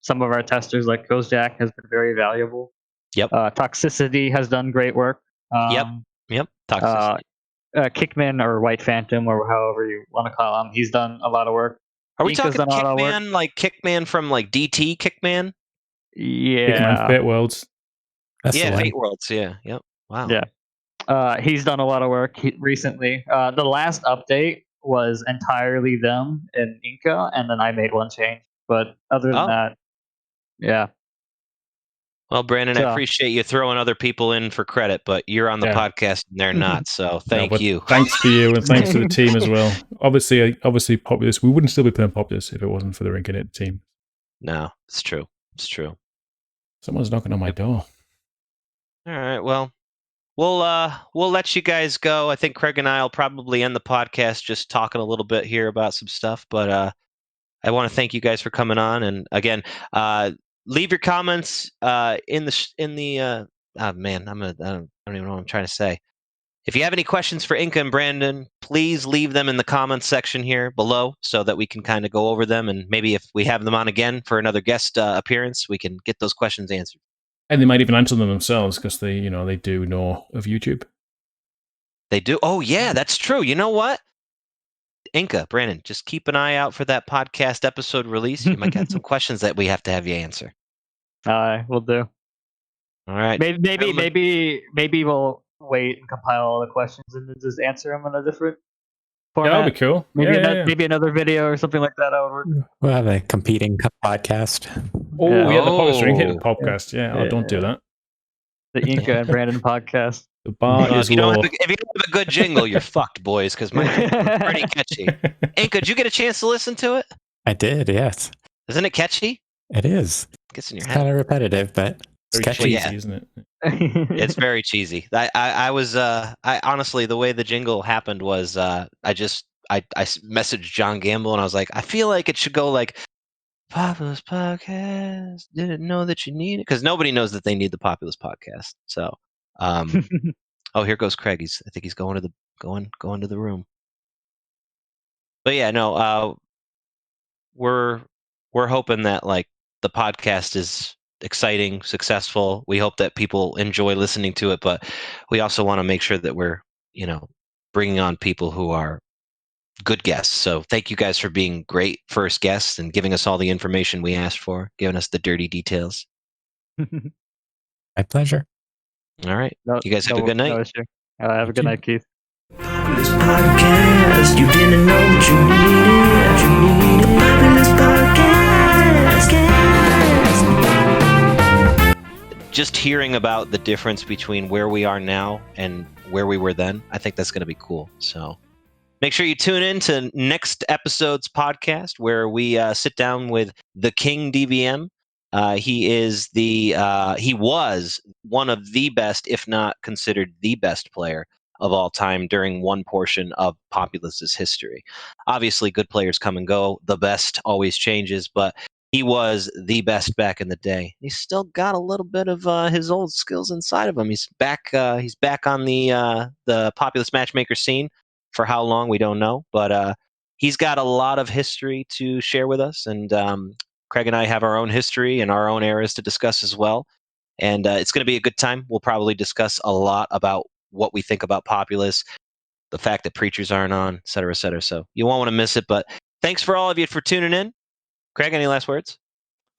Speaker 6: some of our testers, like Kozjak, has been very valuable.
Speaker 3: Yep.
Speaker 6: Toxicity has done great work.
Speaker 3: Yep. Toxicity.
Speaker 6: Kickman or White Phantom or however you want to call him, he's done a lot of work.
Speaker 3: Are we talking Kickman, like Kickman from like DT Kickman?
Speaker 6: Yeah.
Speaker 4: Kickman Fate Worlds.
Speaker 7: That's
Speaker 3: Fate Worlds. Yeah. Yep. Wow.
Speaker 6: Yeah. He's done a lot of work recently. The last update was entirely them in Inca, and then I made one change. But other than that, yeah.
Speaker 3: Well, Brandon, I appreciate you throwing other people in for credit, but you're on the podcast and they're not. So thank you.
Speaker 4: Thanks to you, and thanks to the team as well. Obviously, Populous. We wouldn't still be playing Populous if it wasn't for the Reincarnated team.
Speaker 3: No, it's true. It's true.
Speaker 4: Someone's knocking on my door.
Speaker 3: All right. Well, we'll let you guys go. I think Craig and I will probably end the podcast just talking a little bit here about some stuff. But I want to thank you guys for coming on. And again, leave your comments in the. Oh man, I don't even know what I'm trying to say. If you have any questions for Inca and Brandon, please leave them in the comments section here below so that we can kind of go over them. And maybe if we have them on again for another guest appearance, we can get those questions answered.
Speaker 4: And they might even answer them themselves because they do know of YouTube.
Speaker 3: They do. Oh yeah, that's true. You know what? Inca, Brandon, just keep an eye out for that podcast episode release. You might get some questions that we have to have you answer.
Speaker 6: We'll do.
Speaker 3: All right.
Speaker 6: Maybe we'll wait and compile all the questions and then just answer them in a different format.
Speaker 4: Yeah, that'd be cool.
Speaker 6: Maybe another video or something like that. That would work.
Speaker 7: We'll have a competing podcast.
Speaker 4: Oh, yeah, the Populous Reincarnated podcast. Yeah, don't do that.
Speaker 6: The Inca and Brandon podcast.
Speaker 4: The bar is
Speaker 3: if you don't
Speaker 4: low.
Speaker 3: have a good jingle, you're fucked, boys. Because my jingle's pretty catchy. Inca, did you get a chance to listen to it?
Speaker 7: I did, yes.
Speaker 3: Isn't it catchy?
Speaker 7: It is.
Speaker 3: Gets in your
Speaker 7: It's
Speaker 3: head.
Speaker 7: kind of repetitive, but it's
Speaker 4: Very
Speaker 7: catchy.
Speaker 4: cheesy,
Speaker 3: yeah.
Speaker 4: isn't it?
Speaker 3: It's very cheesy. I honestly, the way the jingle happened was I messaged John Gamble and I was like, I feel like it should go like Populous Podcast. Didn't know that you need it, because nobody knows that they need the Populous Podcast. So, oh, here goes Craig. I think he's going to the room. But yeah, no, we're hoping that like the podcast is exciting, successful. We hope that people enjoy listening to it, but we also want to make sure that we're, bringing on people who are good guests. So thank you guys for being great first guests and giving us all the information we asked for, giving us the dirty details.
Speaker 7: My pleasure.
Speaker 3: All right. You guys have a good night.
Speaker 6: No issue. Have a good night, Keith.
Speaker 2: Populous Podcast, you didn't know what you needed. You needed a Populous Podcast.
Speaker 3: Just hearing about the difference between where we are now and where we were then, I think that's going to be cool. So make sure you tune in to next episode's podcast where we sit down with the King DVM. He was one of the best, if not considered the best player of all time during one portion of Populous's history. Obviously, good players come and go. The best always changes, but he was the best back in the day. He's still got a little bit of his old skills inside of him. He's back. He's back on the Populous matchmaker scene. For how long, we don't know, but he's got a lot of history to share with us, and Craig and I have our own history and our own eras to discuss as well. And it's going to be a good time. We'll probably discuss a lot about what we think about Populous, the fact that preachers aren't on, et cetera, et cetera. So you won't want to miss it. But thanks for all of you for tuning in. Craig, any last words?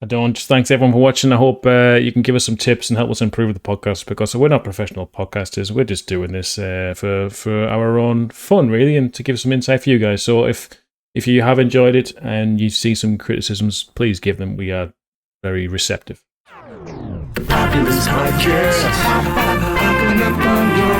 Speaker 4: I don't. Just thanks everyone for watching. I hope you can give us some tips and help us improve the podcast, because we're not professional podcasters. We're just doing this for our own fun, really, and to give some insight for you guys. So if you have enjoyed it and you see some criticisms, please give them. We are very receptive.
Speaker 2: The Populous Podcast. Popping up on your